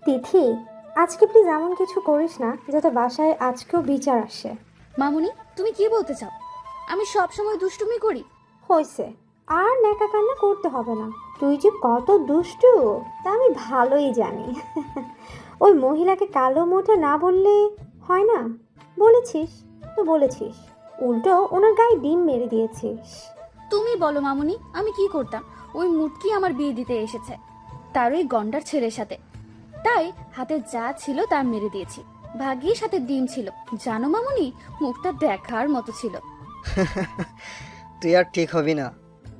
তিথি, আজকে প্লিজ এমন কিছু করিস না যাতে বাসায় আজকেও বিচার আসে। মামুনি, তুমি কি বলতে চাও? আমি সব সময় দুষ্টুমি করি? হয়েছে, আর ন্যাকা কান্না করতে হবে না। তুই যে কত দুষ্টু তা আমি ভালোই জানি। ওই মহিলাকে কালো মোটা না বললে হয় না? বলেছিস তো বলেছিস, উল্টো ওনার গায়ে ডিম মেরে দিয়েছিস। তুমি বলো মামুনি, আমি কি করতাম? ওই মুটকি আমার বিয়ে দিতে এসেছে, তার ওই গন্ডার ছেলের সাথে। তাই হাতে যা ছিল তা মেরে দিয়েছি। ভাগ্যিস সাথে ডিম ছিল। জানো মামুনি, মুখটা দেখার মতো ছিল। তুই আর ঠিক হবি না।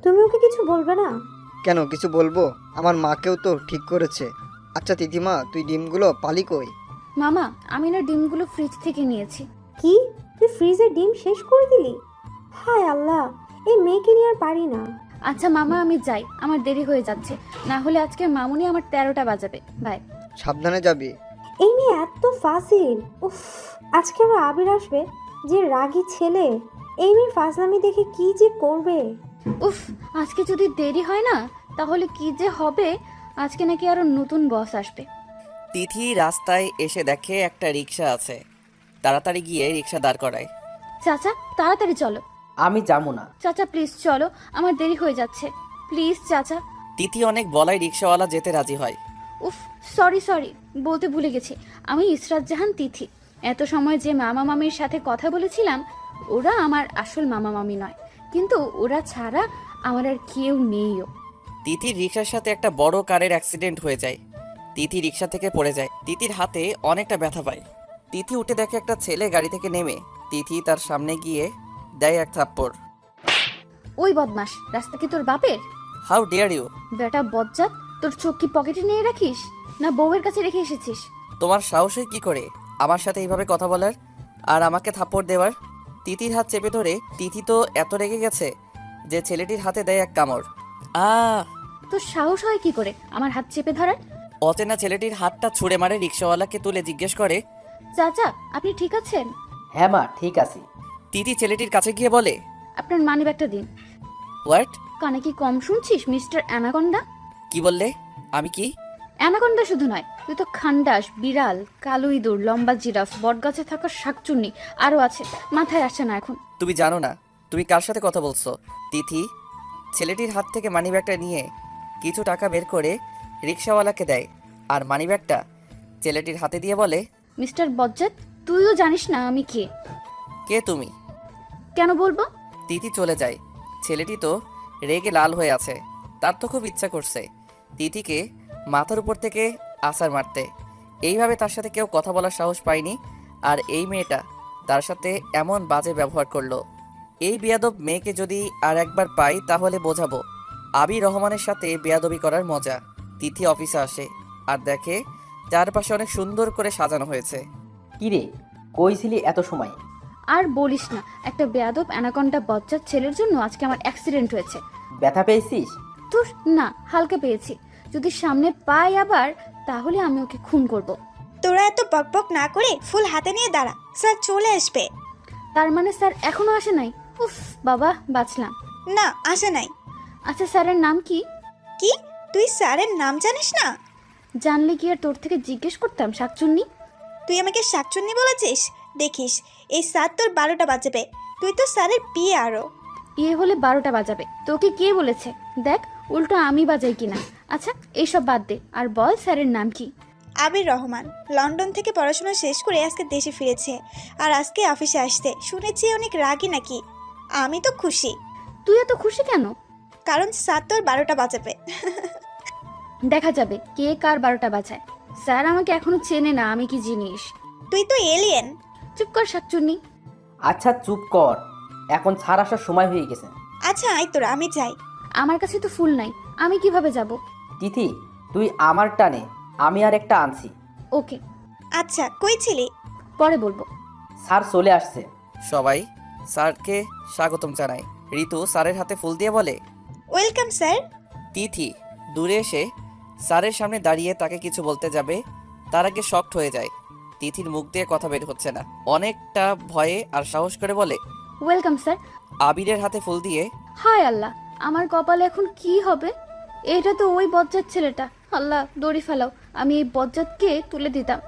তুমি ওকে কিছু বলবে না? কেন কিছু বলবো? আমার মাকেও তো ঠিক করেছে। আচ্ছা তিথিমা, তুই ডিমগুলো পালি কই? মামা, আমি না ডিমগুলো ফ্রিজ থেকে নিয়েছি। কি, তুই ফ্রিজে ডিম শেষ করে দিলি? হায় আল্লাহ, এই মেয়েকে নিয়ে আর পারি না। আচ্ছা মামা, আমি যাই, আমার দেরি হয়ে যাচ্ছে। না হলে আজকে মামুনি আমার 13টা বাজাবে। বাই। সাবধানে যাবি। এই মেয়ে এত ফাজিল। উফ, আজকে আবার আবির আসবে, যে রাগী ছেলে। এই মেয়ের ফাজলামি দেখে কি যে করবে। উফ, আজকে যদি দেরি হয় না তাহলে কি যে হবে। আজকে নাকি আরো নতুন বস আসবে। তিথি রাস্তায় এসে দেখে একটা রিক্সা আছে। তাড়াতাড়ি গিয়ে রিক্সা দাঁড় করায়। চাচা, তাড়াতাড়ি চলো। আমি যাবো না। চাচা প্লিজ চলো, আমার দেরি হয়ে যাচ্ছে। প্লিজ চাচা। তিথি অনেক বলায় রিক্সাওয়ালা যেতে রাজি হয়। উফ, সরি সরি, বলতে ভুলে গেছি। আমি ইসরাত জাহান তিথি। এত সময় যে মামা মামির সাথে কথা বলেছিলাম, ওরা আমার আসল মামা মামি নয়, কিন্তু ওরা ছাড়া আমার আর কেউ নেইও। তিথির রিক্সার সাথে একটা বড় কারের অ্যাক্সিডেন্ট হয়ে যায়। তিথি রিক্সা থেকে পড়ে যায়। তিথির হাতে অনেকটা ব্যথা পায়। তিথি উঠে দেখে একটা ছেলে গাড়ি থেকে নেমে তিথি তার সামনে গিয়ে দেয় এক থাপ্পড়। ওই বদমাস, রাস্তা কি তোর বাপের? How dare you! বেটা বজ্জাত, তোর চোখ কি পকেটে নিয়ে রাখিস, না বউয়ের কাছে রেখে এসেছিস? তোমার সাহস হয় কি করে আমার সাথে এইভাবে কথা বলার আর আমাকে থাপ্পড় দেওয়ার? তিথির হাত চেপে ধরে তিথি তো এত রেগে গেছে যে ছেলেটির হাতে দেয় এক কামড়। আ তোর সাহস হয় কি করে আমার হাত চেপে ধরার? অচেনা ছেলেটির হাতটা ছুঁড়ে মারে। রিক্সাওয়ালাকে তুলে জিজ্ঞেস করে, চাচা, আপনি ঠিক আছেন? হ্যাঁ মা, ঠিক আছি। তিথি ছেলেটির কাছে গিয়ে বলে, আপনার মানিব্যাগটা দিন। হোয়াট? কানে কি কম শুনছিস মিস্টার অ্যানাকন্ডা? কি বললে? আমি কি? অ্যানাকন্ডা শুধু নয়, তুই তো খান্ডাস, বিড়াল, কালো ইঁদুর, লম্বা জিরাফ, বটগাছে থাকা শাকচুন্নি, আরও আছে, মাথায় আসছে না এখন। তুমি জানো না তুমি কার সাথে কথা বলছো? তিথি ছেলেটির হাত থেকে মানিব্যাগটা নিয়ে কিছু টাকা বের করে রিক্সাওয়ালাকে দেয় আর মানিব্যাগটা ছেলেটির হাতে দিয়ে বলে, মিস্টার বজ্জাত, তুইও জানিস না আমি কে। কে তুমি? কেন বলবো? তিথি চলে যায়। ছেলেটি তো রেগে লাল হয়ে আছে। তার তো খুব ইচ্ছা করছে তিথিকে মাথার উপর থেকে আছাড় মারতে। এইভাবে তার সাথে কেউ কথা বলার সাহস পায়নি। আর এই মেয়েটা তার সাথে এমন বাজে ব্যবহার করলো। এই বেয়াদব মেয়েকে যদি আর একবার পাই তাহলে বোঝাবো আবির রহমানের সাথে বেয়াদবি করার মজা। তিথি অফিসে আসে আর দেখে চারপাশে অনেক সুন্দর করে সাজানো হয়েছে। কিরে, কই ছিলি এত সময়? আর বলিস না, একটা বেয়াদব অ্যানাকন্ডা বজ্জাত ছেলের জন্য আজকে আমার অ্যাক্সিডেন্ট হয়েছে। ব্যথা পেয়েছিস? তোর না, হালকা পেয়েছি। যদি সামনে পাই আবার, তাহলে আমি ওকে খুন করব। তোরা এত বকবক না করে ফুল হাতে নিয়ে দাঁড়া, স্যার চলে আসবে। তার মানে স্যার এখনো আসে নাই? উফ বাবা, বাঁচলাম। না, আসে নাই। আচ্ছা, স্যারের নাম কি? কি, তুই স্যারের নাম জানিস না? জানলে কি আর তোর থেকে জিজ্ঞেস করতাম, শাকচুন্নি? তুই আমাকে শাকচুন্নি বলেছিস? দেখিস, এই স্যার তোর 12টা বাজাবে। তুই তো স্যারের বিয়ে আরো। ইয়ে হলে 12টা বাজাবে, তোকে কে বলেছে? দেখ উল্টো আমি বাজাই কিনা। আচ্ছা এইসব বাদ দে, আর বল স্যারের নাম কি? আবির রহমান লন্ডন থেকে পড়াশোনা শেষ করে আজকে দেশে ফিরেছে, আর আজকে অফিসে আসতে শুনেছি অনেক রাগী নাকি। আমি তো খুশি। তুই এত খুশি কেন? কারণ স্যার তোর 12টা বাজাবে। দেখা যাবে কে কার 12টা বাজায়। স্যার আমাকে এখনো চেনে না আমি কি জিনিস। তুই তো এলিয়েন। চুপ কর শাকচুন্নি। আচ্ছা চুপ কর, এখন ছাড় আসার সময় হয়ে গেছে। আচ্ছা আয় তোরা, আমি যাই। আমার কাছে তো ফুল নাই, আমি কিভাবে যাব? তিথি, তুই আমার টানে, আমি আর একটা আনছি। ওকে, আচ্ছা, কই ছিলি? পরে বলবো। স্যার চলে আসছে। সবাই স্যারকে স্বাগতম জানায়। ঋতু স্যারের হাতে ফুল দিয়ে বলে, ওয়েলকাম স্যার। তিথি দূরে এসে স্যারের সামনে দাঁড়িয়ে তাকে কিছু বলতে যাবে, তার আগে শকড হয়ে যায়। তিথির মুখ দিয়ে কথা বের হচ্ছে না। অনেকটা ভয়ে আর সাহস করে বলে, ওয়েলকাম স্যার। আবিরের হাতে ফুল দিয়ে, হায় আল্লাহ, আমার কপালে এখন কি হবে? এটা তো ওই বজ্জাত ছেলেটা। আল্লাহ দড়ি ফেলাও, আমি এই বজ্জাতকে তুলে দিতাম।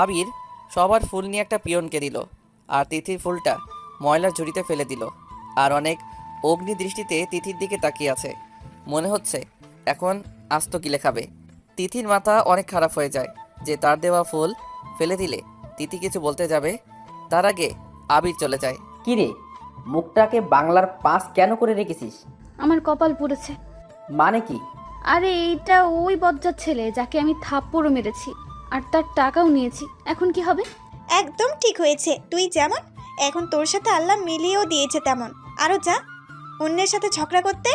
আবির সবার ফুল নিয়ে একটা পিয়নকে দিল, আর তিথির ফুলটা ময়লার ঝুড়িতে ফেলে দিল। আর অনেক অগ্নি দৃষ্টিতে তিথির দিকে তাকিয়ে আছে, মনে হচ্ছে এখন আস্ত কিলে খাবে। তিথির মাথা অনেক খারাপ হয়ে যায় যে তার দেওয়া ফুল ফেলে দিলে তিথি কিছু বলতে যাবে, তার আগে আবির চলে যায়। কিরে, মুখটাকে বাংলার 5 কেন করে রেখেছিস? আমার কপাল পুড়েছে। মানে কি? আরে এইটা ওই বজ্জাত ছেলে যাকে আমি থাপ্পড়ও মেরেছি, আর তার টাকাও নিয়েছি। এখন কি হবে? একদম ঠিক হয়েছে, তুই যেমন এখন তোর সাথে আল্লাহ মিলিয়েও দিয়েছে তেমন। আরও যা অন্যের সাথে ঝগড়া করতে।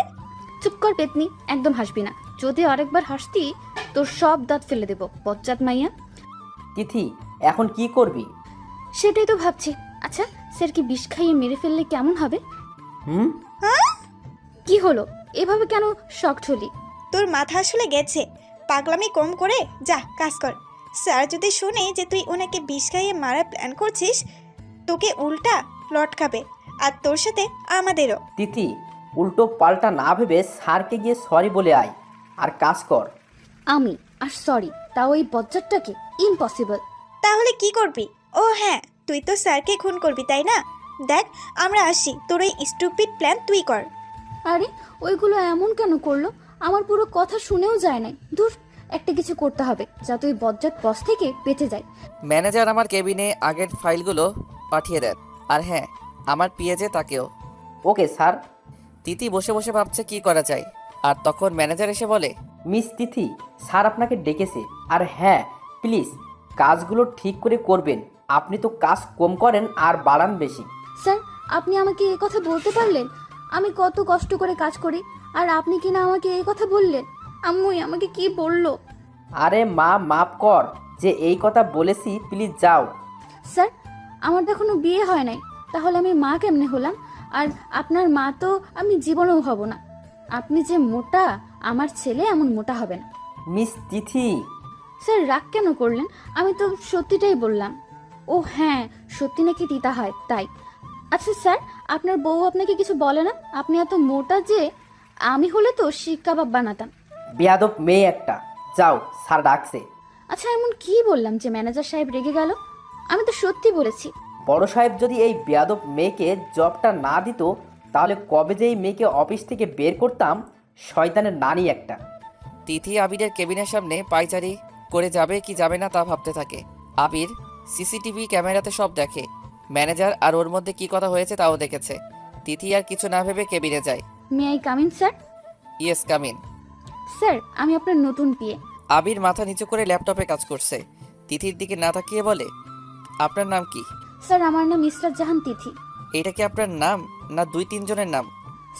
চুপ কর পেতনি, একদম হাসবি না। যদি আরেকবার হাসতি তোর সব দাঁত ফেলে দেব, বজ্জাত মাইয়া। তিথি, এখন কি করবি? সেটাই তো ভাবছি। আচ্ছা, স্যার কি বিষ খাইয়ে মেরে ফেললে কেমন হবে? হুম? কি হলো, এভাবে কেন শকড হলি? তোর মাথা আসলে গেছে, পাগলামি কম করে যা কাজ কর। স্যার যদি শুনে যে তুই ওনাকে বিষ খাইয়ে মারার প্ল্যান করছিস, তোকে উল্টা লটকাবে, আর তোর সাথে আমাদেরও। তিথি, উল্টো পাল্টা না ভেবে স্যারকে গিয়ে সরি বলে আয় আর কাজ কর। আমি আর সরি, তাও ওই বজ্জাতটাকে? ইম্পসিবল। তাহলে কি করবি? ও হ্যাঁ, তুই তো স্যারকে খুন করবি তাই না? দেখ আমরা আসি, তোর এই স্টুপিড প্ল্যান তুই কর। আরে ওইগুলো এমন কেন করলো? আমার পুরো কথা শুনেও যায় নাই। দূর, একটা কিছু করতে হবে যাতে ওই বজ্জাত বস থেকে বেঁচে যায়। ম্যানেজার আমার কেবিনে আগের ফাইলগুলো পাঠিয়ে দেন, আর হ্যাঁ, আমার পিএজে তাকেও। Okay sir. তিথি বসে বসে ভাবছে কি করা যায়, আর তখন ম্যানেজার এসে বলে, মিস তিথি, স্যার আপনাকে ডেকেছে। আর হ্যাঁ, প্লিজ কাজগুলো ঠিক করে করবেন। আপনি তো কাজ কম করেন আর বাড়ান বেশি। স্যার, আপনি আমাকে এই কথা বলতে পারলেন? আমি কত কষ্ট করে কাজ করি, আর আপনি কিনা আমাকে এই কথা বললেন? আম্মুই আমাকে কি বললো? আরে মা, মাফ কর যে এই কথা বলেছি, প্লিজ যাও। স্যার, আমার তো এখনো বিয়ে হয় নাই, তাহলে আমি মা কেমনে হলাম? আর আপনার মা তো আমি জীবনেও হব না। আপনি যে মোটা, আমার ছেলে এমন মোটা হবে না। মিস তিথি। স্যার, রাগ কেন করলেন? আমি তো সত্যিটাই বললাম। ও হ্যাঁ, সত্যি নাকি তিতা হয় তাই। আচ্ছা স্যার, আপনার বউ আপনাকে কিছু বলে না? আপনি এত মোটা যে আমি হলে তো শিক কাবাব বানাতাম। বেয়াদব মেয়ে একটা। যাও, স্যার ডাকছে। আচ্ছা, এমন কি বললাম যে ম্যানেজার সাহেব রেগে গেল? আমি তো সত্যি বলেছি। বড় সাহেব যদি এই বেয়াদব মেয়েকে জবটা না দিত, তাহলে কবে যে এই মেয়েকে অফিস থেকে বের করতাম। শয়তানের নানি একটা। তিথি আবিরের কেবিনের সামনে পায়চারি করে যাবে কি যাবে না তা ভাবতে থাকে। আবির সিসিটিভি ক্যামেরাতে সব দেখে, ম্যানেজার আর ওর মধ্যে কি কথা হয়েছে তাও দেখেছে। তিথি আর কিছু না ভেবে কেবিনে যায়। May I come in sir? Yes, come in. Sir, আমি আপনার নতুন পিএ। আবির মাথা নিচু করে ল্যাপটপে কাজ করছে। তিথির দিকে না তাকিয়ে বলে, আপনার নাম কি? স্যার, আমার নাম ইসরাত জাহান তিথি। এটা কি আপনার নাম না 2-3 জনের নাম?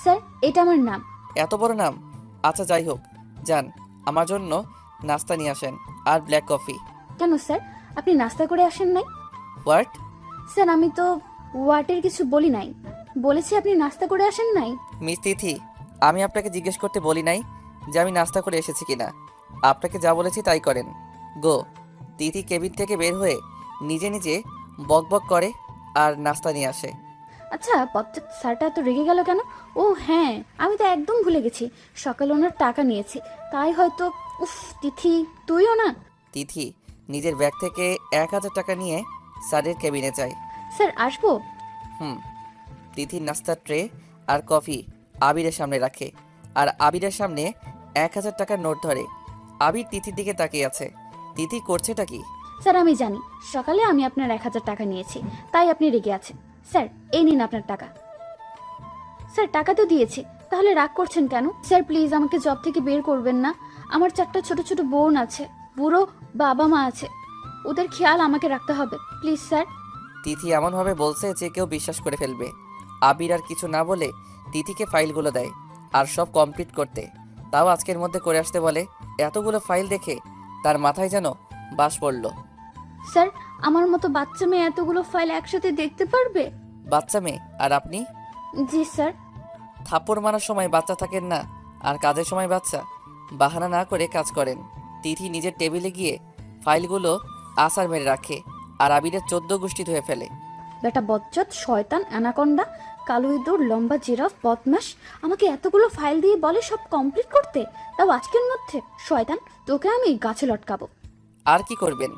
স্যার, এটা আমার নাম। এত বড় নাম। আচ্ছা যাই হোক, যান আমার জন্য নাস্তা নিয়ে আসেন আর ব্ল্যাক কফি। কেন স্যার, আপনি নাস্তা করে আসেন নাই? হোয়াট? স্যার, আমি তো ওয়াটের কিছু বলি নাই, বলেছি আপনি নাস্তা করে আসেন নাই। মিস তিথি, আমি আপনাকে জিজ্ঞেস করতে বলি নাই যে আমি নাস্তা করে এসেছি কিনা। আপনাকে যা বলেছি তাই করেন। গো। তিথি কেবিন থেকে বের হয়ে নিজে নিজে বকবক করে আর নাস্তা নিয়ে আসে। আচ্ছা, বজ্জাত স্যারটা এত রেগে গেল কেন? ও হ্যাঁ, আমি তো একদম ভুলে গেছি, সকালে ওনার টাকা নিয়েছি, তাই হয়তো। উফ তিথি, তুইও না। তিথি নিজের ব্যাগ থেকে 1000 টাকা নিয়ে স্যারের কেবিনে যায়। স্যার, আসবো? তিথির নাস্তার ট্রে আর কফি আবিরের সামনে রাখে, আর আবিরের সামনে 1000 টাকার নোট ধরে। আবির তিথির দিকে তাকিয়ে আছে। তিথি করছেটা কি? স্যার, আমি জানি সকালে আমি আপনার 1000 টাকা নিয়েছি, তাই আপনি রেগে আছেন। স্যার, এই নিন আপনার টাকা। স্যার, টাকা তো দিয়েছি, তাহলে রাগ করছেন কেন? স্যার প্লিজ আমাকে জব থেকে বের করবেন না। আমার 4টা ছোট ছোট বোন আছে, বুড়ো বাবা মা আছে, ওদের খেয়াল আমাকে রাখতে হবে, প্লিজ স্যার। তিথি এমনভাবে বলছে যে কেউ বিশ্বাস করে ফেলবে। আবির আর কিছু না বলে তিথিকে ফাইলগুলো দেয় আর সব কমপ্লিট করতে, তাও আজকের মধ্যে করে আসতে বলে। এতগুলো ফাইল দেখে তার মাথায় যেন বাস পড়ল। স্যার, আমার মতো বাচ্চা মেয়ে এতগুলো ফাইল একসাথে দেখতে পারবে? বাচ্চা মেয়ে আর আপনি? জি স্যার। থাপ্পড় মারার সময় বাচ্চা থাকেন না, আর কাজের সময় বাচ্চা? বাহানা না করে কাজ করেন। তিথি নিজের টেবিলে গিয়ে ফাইলগুলো আসার মেরে রাখে আর আবিরের 14 গোষ্ঠী ধুয়ে ফেলে। বেটা বজ্জাত, শয়তান, অ্যানাকন্ডা, কালো ইঁদুর, লম্বা জিরাফ, বদমাস আমাকে এতগুলো ফাইল দিয়ে বলে সব কমপ্লিট করতে, তাও আজকের মধ্যে। শয়তান, তোকে আমি গাছে লটকাবো। আর কি করবেন?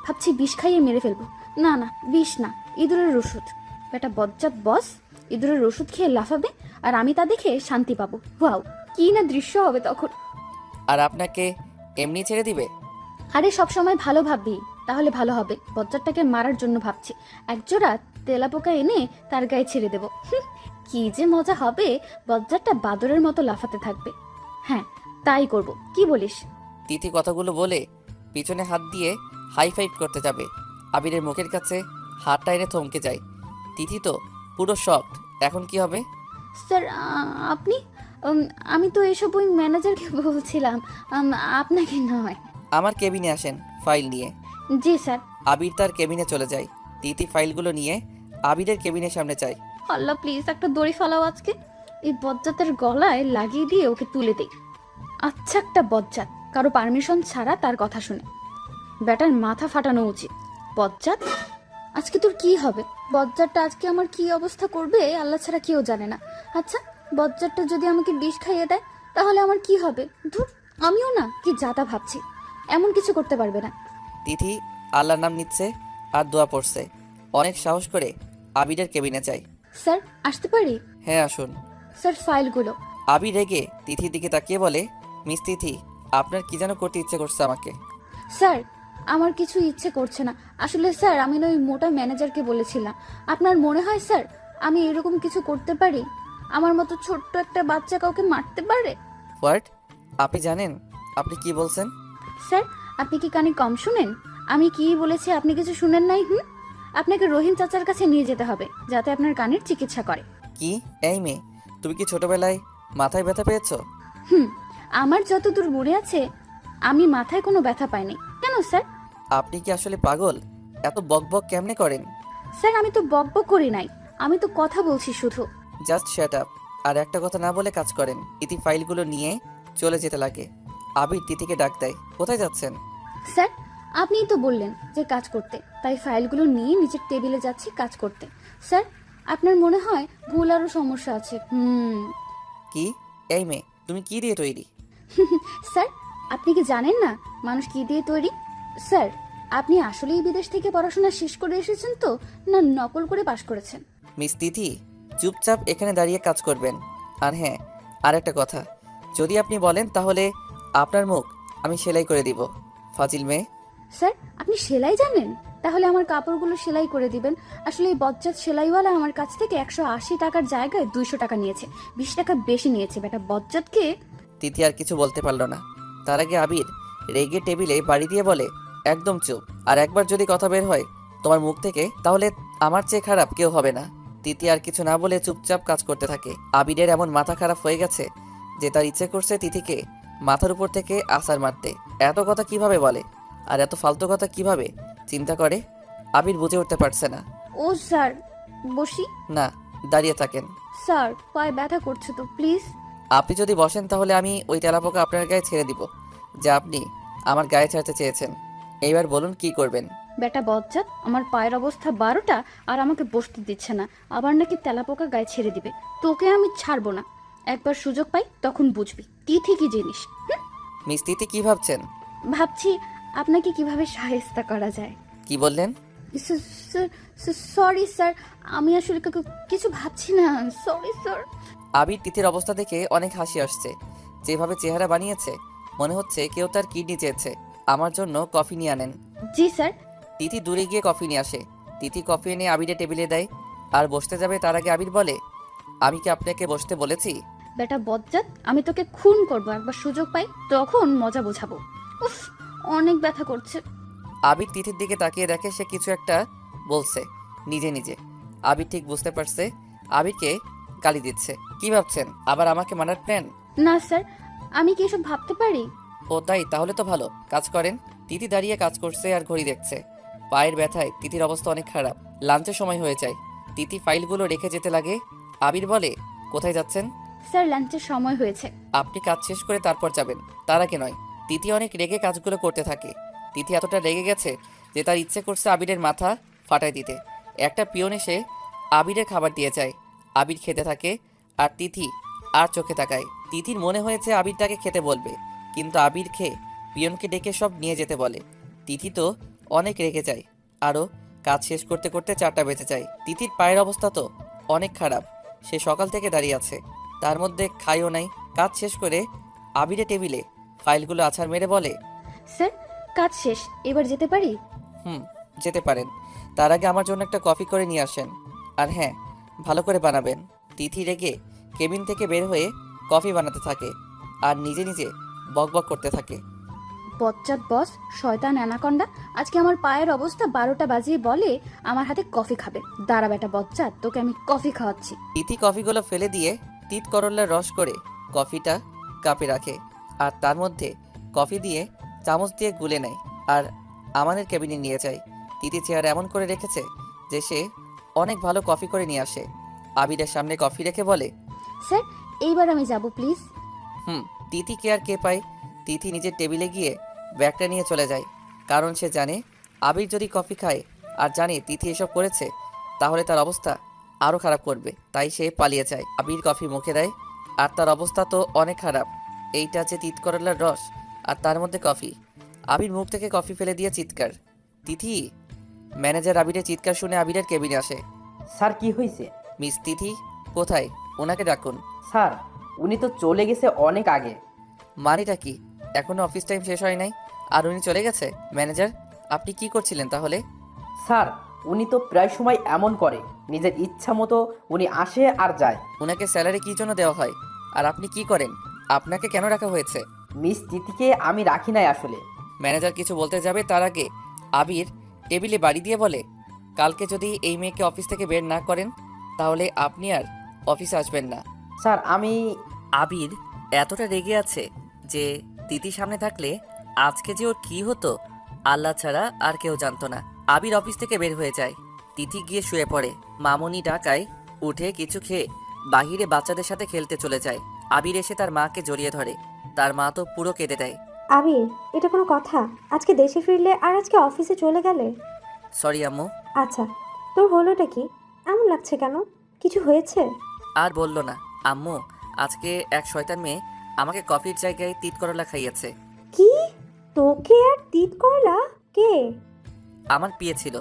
ভাবছি বিষ খাইয়ে মেরে ফেলবো। না না, বিষ না, ইঁদুরের ওষুধ। বেটা বজ্জাত বস ইঁদুরের ওষুধ খেয়ে লাফাবে আর আমি তা দেখে শান্তি পাবো। ওয়াও, কি না দৃশ্য হবে তখন। আর আপনাকে এমনি ছেড়ে দিবে? আরে সবসময় ভালো ভাববি, তাহলে ভালো হবে। বজ্জাতটাকে মারার জন্য ভাবছি। একজোড়া তেলাপোকা এনে তার গায়ে ছেড়ে দেবো। কি যে মজা হবে, বজ্জাতটা বাদরের মতো লাফাতে থাকবে। হ্যাঁ, তাই করব, কি বলিস? তিথি কথাগুলো বলে পিছনে হাত দিয়ে হাই ফাইভ করতে যাবে। আবিরের মুখের কাছে হাতটা এনে থমকে যায়। তিথি তো পুরো শকড। এখন কি হবে? স্যার, আপনি? আমি তো এসব ওই ম্যানেজারকে বলছিলাম, আপনাকে নয়। আমার কেবিনে আসেন ফাইল নিয়ে। জি স্যার। আবির তার কেবিনে চলে যায়। তিথি ফাইলগুলো নিয়ে আবিরের কেবিনের সামনে যায়। আল্লাহ প্লিজ একটা দড়ি ফালাও আজকে, এই বজ্জাতের গলায় লাগিয়ে দিয়ে ওকে তুলে দেই। আচ্ছা একটা বজ্জাত, কারো পারমিশন ছাড়া তার কথা শুনে। ব্যাটার মাথা ফাটানো উচিত। বজ্জাত, আজকে তোর কি হবে? বজ্জাতটা আজকে আমার কি অবস্থা করবে আল্লাহ ছাড়া কেউ জানে না। আচ্ছা, বজ্জাতটা যদি আমাকে বিষ খাইয়ে দেয় তাহলে আমার কি হবে? ধুর, আমিও না কি যাতা ভাবছি, এমন কিছু করতে পারবে না। তিথি আল্লাহর নাম নিচ্ছে আর দোয়া পড়ছে। অনেক সাহস করে আবিরের কেবিনে যায়। স্যার, আসতে পারি? হ্যাঁ আসুন। স্যার, ফাইলগুলো। আবির রেগে তিথির দিকে তাকিয়ে বলে, মিস তিথি, আপনার কি যেন করতে ইচ্ছে করছে আমাকে। স্যার, আমার কিছু ইচ্ছে করছে না আসলে। স্যার, আমি না ওই মোটা ম্যানেজারকে বলেছিলাম। আপনার মনে হয় স্যার আমি এরকম কিছু করতে পারি? আমার মতো ছোট্ট একটা বাচ্চা কাউকে মারতে পারে? হোয়াট? আপনি জানেন আপনি কি বলছেন? স্যার, আপনি কি কানে কম শুনেন? আমি কি বলেছি আপনি কিছু শুনেন নাই? আপনাকে রহিম চাচার কাছে নিয়ে যেতে হবে যাতে আপনার কানের চিকিৎসা করে। কি? এই মেয়ে, তুমি কি ছোটবেলায় মাথায় ব্যথা পেয়েছো? আমার যতদূর মনে আছে আমি মাথায় কোনো ব্যথা পাইনি। কেন স্যার? আপনি কি আসলে পাগল? এত বকবক কেমনে করেন? স্যার, আমি তো বকবক করি নাই, আমি তো কথা বলছি শুধু। Just shut up. আর একটা কথা না বলে কাজ করেন। তিথি ফাইলগুলো নিয়ে চলে যেতে লাগে। আবির তিথিকে ডাক দেয়, কোথায় যাচ্ছেন? স্যার, আপনিই তো বললেন যে কাজ করতে, তাই ফাইলগুলো নিয়ে নিচের টেবিলে যাচ্ছি কাজ করতে। স্যার, আপনার মনে হয় ভুলারও সমস্যা আছে। কি? এই মেয়ে, তুমি কি দিয়ে তৈরি? স্যার, আপনি কি জানেন না মানুষ কি দিয়ে তৈরি? স্যার, আপনি আসলেই বিদেশ থেকে পড়াশোনা শেষ করে এসেছেন তো, না নকল করে পাশ করেছেন? মিস তিথি, চুপচাপ এখানে দাঁড়িয়ে কাজ করবেন। আর হ্যাঁ, আর একটা কথা, যদি আপনি বলেন তাহলে আপনার মুখ আমি সেলাই করে দিব। ফাজিল মেয়ে। স্যার, আপনি সেলাই জানেন? তাহলে আমার কাপড়গুলো সেলাই করে দিবেন। আসলে এই বজ্জাত সেলাইওয়ালা আমার কাছ থেকে 180 টাকার জায়গায় 200 টাকা নিয়েছে, 20 টাকা বেশি নিয়েছে। বেটা বজ্জাতকে। তিথি আর কিছু বলতে পারল না। তার আগে আবির রেগে টেবিলে বাড়ি দিয়ে বলে, একদম চুপ। আর একবার যদি কথা বের হয় তোমার মুখ থেকে, তাহলে আমার চেয়ে খারাপ কেউ হবে না। তিথি আর কিছু না বলে চুপচাপ কাজ করতে থাকে। আবিরের এমন মাথা খারাপ হয়ে গেছে যে তার ইচ্ছে করছে তিথিকে মাথার উপর থেকে আছাড় মারতে। এত কথা কিভাবে বলে আর এত ফালতু কথা কিভাবে চিন্তা করে আবির বুঝে উঠতে পারছে না। ও স্যার, বসি? না, দাঁড়িয়ে থাকেন। স্যার, পায়ে ব্যথা করছে তো, প্লিজ। আপনি যদি বসেন তাহলে আমি ওই তেলাপোকা আপনার গায়ে ছেড়ে দিব যা আপনি আমার গায়ে ছাড়তে চেয়েছেন। এইবার বলুন কি করবেন? বেটা বজ্জাত, আমার পায়ের অবস্থা 12টা আর আমাকে বসতে দিচ্ছে না, আবার নাকি তেলাপোকা গায়ে ছেড়ে দিবে। তোকে আমি ছাড়বো না। একবার সুযোগ পাই তখন বুঝবি তিথি কি জিনিস। মিস তিথি কি ভাবছেন? ভাবছি আপনাকে কিভাবে সাহায্য করা যায়। কি বললেন? সরি স্যার, আমি আসলে কিছু ভাবছি না। Sorry sir. আবির তিথির অবস্থা দেখে অনেক হাসি আসছে। যেভাবে চেহারা বানিয়েছে মনে হচ্ছে কেউ তার কিডনি চেয়েছে। আমার জন্য কফি নিয়ে আনেন। জি স্যার। তিথি দূরে গিয়ে কফি নিয়ে আসে। তিথি কফি এনে আবিরের টেবিলে দেয় আর বসতে যাবে তার আগে আবির বলে, আমি কি আপনাকে বসতে বলেছি? বেটা বজ্জাত, আমি তোকে খুন করব একবার সুযোগ পাই তখন মজা বোঝাবো। উফ, অনেক ব্যথা করছে। আবির তিথির দিকে তাকিয়ে দেখে সে কিছু একটা বলছে নিজে নিজে। আবির ঠিক বুঝতে পারছে আবিরকে গালি দিচ্ছে। কি ভাবছেন, আবার আমাকে মারার প্ল্যান? না স্যার, আমি কি এসব ভাবতে পারি? ও তাই, তাহলে তো ভালো, কাজ করেন। তিথি দাঁড়িয়ে কাজ করছে আর ঘড়ি দেখছে। পায়ের ব্যথায় তিথির অবস্থা অনেক খারাপ। লাঞ্চের সময় হয়ে যায়। তিথি ফাইলগুলো রেখে যেতে লাগে। আবির বলে, কোথায় যাচ্ছেন? স্যার, লাঞ্চের সময় হয়েছে। আপনি কাজ শেষ করে তারপর যাবেন, তার আগে নয়। তিথি অনেক রেগে কাজগুলো করতে থাকে। তিথি এতটা রেগে গেছে যে তার ইচ্ছে করছে আবিরের মাথা ফাটায় দিতে। একটা পিয়ন এসে আবিরের খাবার দিয়ে যায়। আবির খেতে থাকে আর তিথি আর চোখে তাকায়। তিথির মনে হয়েছে আবির তাকে খেতে বলবে, কিন্তু আবির খেয়ে পিয়নকে ডেকে সব নিয়ে যেতে বলে। তিথি তো অনেক রেগে যায়। আরও কাজ শেষ করতে করতে 4টা বেজে যায়। তিথির পায়ের অবস্থা তো অনেক খারাপ। সে সকাল থেকে দাঁড়িয়ে আছে, তার মধ্যে খাইও নাই। কাজ শেষ করে আবিরে টেবিলে ফাইলগুলো আছাড় মেরে বলে, স্যার, কাজ শেষ, এবার যেতে পারি? যেতে পারেন। তার আগে আমার জন্য একটা কফি করে নিয়ে আসেন। আর হ্যাঁ, ভালো করে বানাবেন। তিথি রেগে কেবিন থেকে বের হয়ে কফি বানাতে থাকে আর নিজে নিজে বকবক করতে থাকে। বজ্জাত বস, শয়তান অ্যানাকন্ডা, আজকে আমার পায়ের অবস্থা 12টা বাজিয়ে বলে আমার হাতে কফি খাবে। দাঁড়া বেটা বজ্জাত, তোকে আমি কফি খাওয়াচ্ছি। তিথি কফিগুলো ফেলে দিয়ে তিত করল্লার রস করে কফিটা কাপে রাখে আর তার মধ্যে কফি দিয়ে চামচ দিয়ে গুলে নেয় আর আমানের কেবিনে নিয়ে যায়। তিথি চেয়ার এমন করে রেখেছে যে সে অনেক ভালো কফি করে নিয়ে আসে। আবিরের সামনে কফি রেখে বলে, স্যার, এইবার আমি যাব প্লিজ। তিথি কে আর কে পায়। তিথি নিজের টেবিলে গিয়ে ব্যাগটা নিয়ে চলে যায়, কারণ সে জানে আবির যদি কফি খায় আর জানে তিথি এসব করেছে তাহলে তার অবস্থা আরও খারাপ করবে। তাই সে পালিয়ে যায়। আবির কফি মুখে দেয় আর তার অবস্থা তো অনেক খারাপ। এইটা যে তিত করলার রস আর তার মধ্যে কফি। আবির মুখ থেকে কফি ফেলে দিয়ে চিৎকার। তিথি! ম্যানেজার আবিরের চিৎকার শুনে আবিরের কেবিনে আসে। স্যার কি হয়েছে? মিস তিথি কোথায়? ওনাকে ডাকুন। স্যার, উনি তো চলে গেছে অনেক আগে। মানিটা কি? এখনো অফিস টাইম শেষ হয় নাই আর উনি চলে গেছে? ম্যানেজার, আপনি কি করছিলেন তাহলে? স্যার, উনি তো প্রায় সময় এমন করে, নিজের ইচ্ছা মতো উনি আসে আর যায়। ওনাকে স্যালারি কী জন্য দেওয়া হয় আর আপনি কি করেন? আপনাকে কেন রাখা হয়েছে? মিস তিথিকে আমি রাখি নাই আসলে। ম্যানেজার কিছু বলতে যাবে তার আগে আবির টেবিলে বাড়ি দিয়ে বলে, কালকে যদি এই মেয়েকে অফিস থেকে বের না করেন তাহলে আপনি আর অফিসে আসবেন না। স্যার আমি আবির এতটা রেগে আছে যে তিথি সামনে থাকলে আজকে যে ওর কি হতো আল্লাহ ছাড়া আর কেউ জানতো না। আবির অফিস থেকে বের হয়ে যায়। তিথি গিয়ে শুয়ে পড়ে। মামুনি ডাকায় উঠে কিছু খেয়ে বাহিরে বাচ্চাদের সাথে খেলতে চলে যায়। আবির এসে তার মাকে জড়িয়ে ধরে। তার মা তো পুরো কেঁদে দেয়। আবির, এটা কোনো কথা? আজকে দেশে ফিরলে আর আজকে অফিসে চলে গেলে? সরি আম্মু। আচ্ছা, তোর হলোটা কি? এমন লাগছে কেন? কিছু হয়েছে? আর বললো না আম্মু, আজকে এক শয়তান মেয়ে আমাকে কফির জায়গায় তিত করলা খাইয়েছে। কি? তোকে আর তিত করলা? কে? আমার বিয়ে ছিল।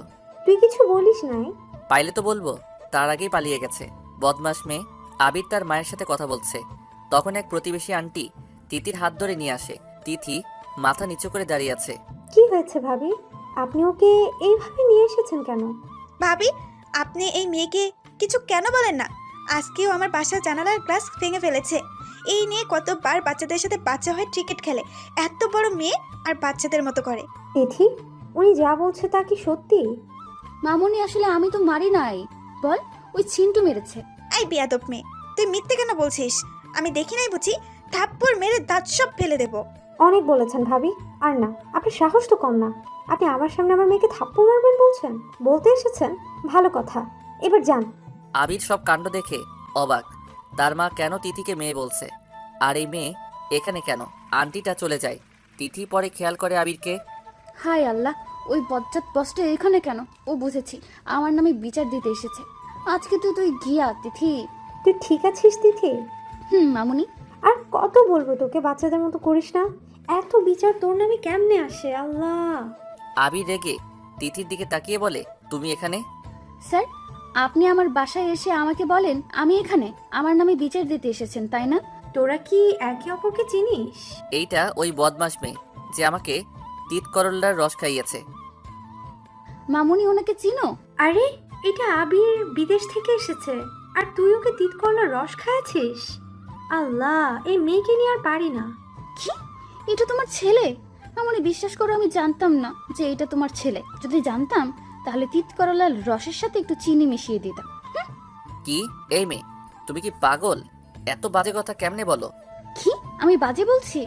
তুই কিছু বলিস নাই? পাইলে তো বলবো, তার আগেই পালিয়ে গেছে বদমাস মেয়ে। আবির তার মায়ের সাথে কথা বলছে, তখন এক প্রতিবেশী আন্টি তিথির হাত ধরে নিয়ে আসে। তিথি মাথা নিচু করে দাঁড়িয়ে আছে। কি হয়েছে ভাবি? আপনি ওকে এইভাবে নিয়ে এসেছেন কেন? ভাবি, আপনি এই মেয়েকে কিছু কেন বলেন না? আজকেও আমার বাসার জানালার গ্লাস ভেঙে ফেলেছে। এই নিয়ে কতবার বাচ্চাদের সাথে বাচ্চা হয়ে ক্রিকেট খেলে। এত বড় মেয়ে আর বাচ্চাদের মতো করে। তিথি, উনি যা বলছে তা কি সত্যি? মামুনি, আসলে আমি তো মারি নাই, বল ওই ছিন্টু মেরেছে। এই বিয়াদব মেয়ে, তুই মিথ্যে কেন বলছিস? আমি দেখি নাই বুঝি? থাপ্পড় মেরে দাঁত সব ফেলে দেবো। অনেক বলেছেন ভাবি। আর না, আপনার সাহস তো কম না। আপনি আমার সামনে আমার মেয়েকে থাপ্পড় মারবেন বলছেন? বলতে এসেছেন? ভালো কথা, এবার যান। আবির সব কাণ্ড দেখে অবাক। তার মা কেন তিথিকে মেয়ে বলছে আর এই মেয়ে এখানে কেন? আন্টিটা চলে যায়। তিথি পরে খেয়াল করে আবিরকে। হায় আল্লাহ, ওই বজ্জাত বসটা এখানে কেন? ও বুঝেছি, আমার নামে বিচার দিতে এসেছে। আজকে তো তুই গিয়া তিথি। তুই ঠিক আছিস তিথি? মামুনি। আর কত বলবো তোকে বাচ্চাদের মতো করিস না? এত বিচার তোর নামে কেমনে আসে আল্লাহ! আবির রেগে তিথির দিকে তাকিয়ে বলে, তুমি এখানে? স্যার, আপনি আমার বাসায় এসে আমাকে বলেন আমি এখানে আমার নামে বিচার দিতে এসেছেন, তাই না? তোরা কি একে অপরকে চিনিস? এইটা ওই বদমাস মেয়ে যে আমাকে তিত করল্লার রস খাইয়েছে। মামুনি, ওনাকে চিনো? আরে, এটা আবির বিদেশ থেকে এসেছে আর তুই ওকে তিত করলার রস খাওয়াছিস? আল্লাহ, এই মেয়েকে নিয়ে আর পারি না। কি? এটা তোমার ছেলে? মামুনি, বিশ্বাস করো, আমি জানতাম না যে এটা তোমার ছেলে। যদি জানতাম তাহলে তিত করলার রসের সাথে একটু চিনি মিশিয়ে দিতাম। কি? এই মেয়ে, তুমি কি পাগল? এত বাজে কথা কেমনে বলো? কি? আমি বাজে বলছি?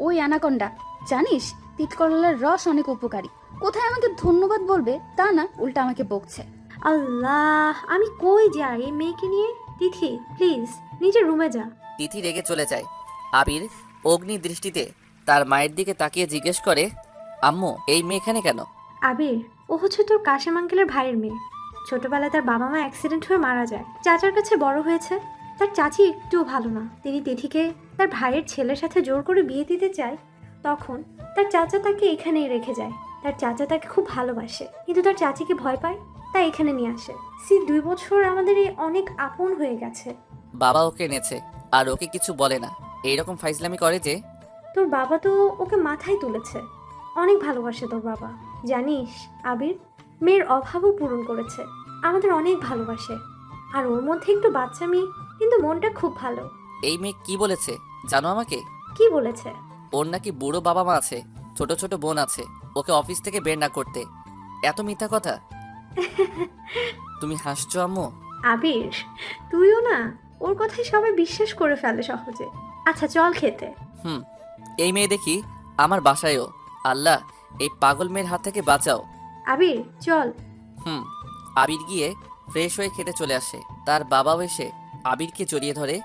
ওই অ্যানাকন্ডা, জানিস তিত করলার রস অনেক উপকারী। কোথায় আমাকে ধন্যবাদ বলবে তা না, উল্টা আমাকে বকছে। আল্লাহ, আমি কই যাই এই মেয়েকে নিয়ে? তিথি, প্লিজ নিজের রুমে যা। তিথি রেগে চলে যায়। আবির অগ্নি দৃষ্টিতে তার মায়ের দিকে তাকিয়ে জিজ্ঞেস করে, আম্মু, এই মেয়ে এখানে কেন? আবির, ও হচ্ছে তোর কাশেম আঙ্কেলের ভাইয়ের মেয়ে। ছোটবেলায় তার বাবা মা অ্যাক্সিডেন্ট হয়ে মারা যায়। চাচার কাছে বড় হয়েছে। তার চাচি একটুও ভালো না। তিনি তিথিকে তার ভাইয়ের ছেলের সাথে জোর করে বিয়ে দিতে চায়। তখন তার চাচা তাকে এখানেই রেখে যায়। তার চাচা তাকে খুব ভালোবাসে, কিন্তু তার চাচিকে ভয় পায়, তাই এখানে নিয়ে আসে। 2 বছর আমাদের এই অনেক আপন হয়ে গেছে। বাবা ওকে এনেছে আর ওকে কিছু বলে না, এইরকম ফাইজলামি করে যে। তোর বাবা তো ওকে মাথায় তুলেছে। অনেক ভালোবাসে তোর বাবা। জানিস আবির, মেয়ের অভাবও পূরণ করেছে। আমাদের অনেক ভালোবাসে। আর ওর মধ্যে একটু বাচ্চামি, কিন্তু মনটা খুব ভালো। এই মেয়ে কি বলেছে জানো আমাকে? কি বলেছে? ওর নাকি বুড়ো বাবা মা আছে, ছোট ছোট বোন আছে, ওকে অফিস থেকে বের না করতে। এত মিথ্যা কথা! তুমি হাসছো আম্মু? আবির, তুইও না, ওর কথাই সবাই বিশ্বাস করে ফেলে সহজে। আচ্ছা চল খেতে। হুম, এই মেয়ে দেখি আমার বাসায়ও। আল্লাহ, এই পাগল মেয়ের হাত থেকে বাঁচাও। আবির চল। হুম। আবির গিয়ে ফ্রেশ হয়ে খেতে চলে আসে। তার বাবাও এসে আবিরকে জড়িয়ে ধরে,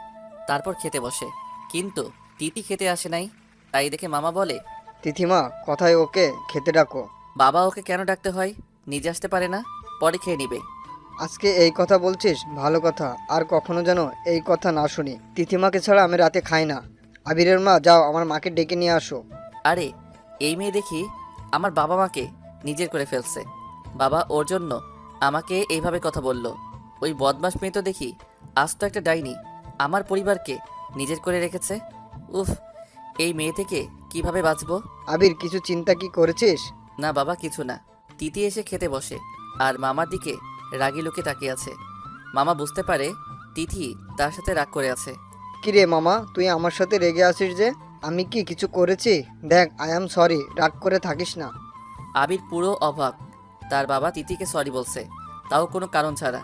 তারপর খেতে বসে। কিন্তু তিথি খেতে আসে নাই। তাই দেখে মামা বলে, তিথিমা, কথায় ওকে খেতে ডাকো। বাবা ওকে কেন ডাকতে হয়? নিজে আসতে পারে না? পরে খেয়ে নিবে। আজকে এই কথা বলছিস, ভালো কথা। আর কখনো যেন এই কথা না শুনি। তিথিমাকে ছাড়া আমি রাতে খাই না। আবিরের মা, যাও আমার মাকে ডেকে নিয়ে আসো। আরে, এই মেয়ে দেখি আমার বাবা মাকে নিজের করে ফেলছে। বাবা ওর জন্য আমাকে এইভাবে কথা বলল। ওই বদমাস মেয়ে তো দেখি আজ তো একটা ডাইনি, আমার পরিবারকে নিজের করে রেখেছে। উফ, এই মেয়ে থেকে কিভাবে বাঁচবো? আবির, কিছু চিন্তা কি করেছিস? না বাবা, কিছু না। তিথি এসে খেতে বসে আর মামার দিকে রাগি লোকে তাকিয়ে আছে। মামা বুঝতে পারে তিথি তার সাথে রাগ করে আছে। কিরে মামা, তুই আমার সাথে রেগে আছিস যে? আমি কি কিছু করেছি? দেখ, আই অ্যাম সরি, রাগ করে থাকিস না। আবির পুরো অবাক। তার বাবা তিথিকে সরি বলছে, তাও কোনো কারণ ছাড়া।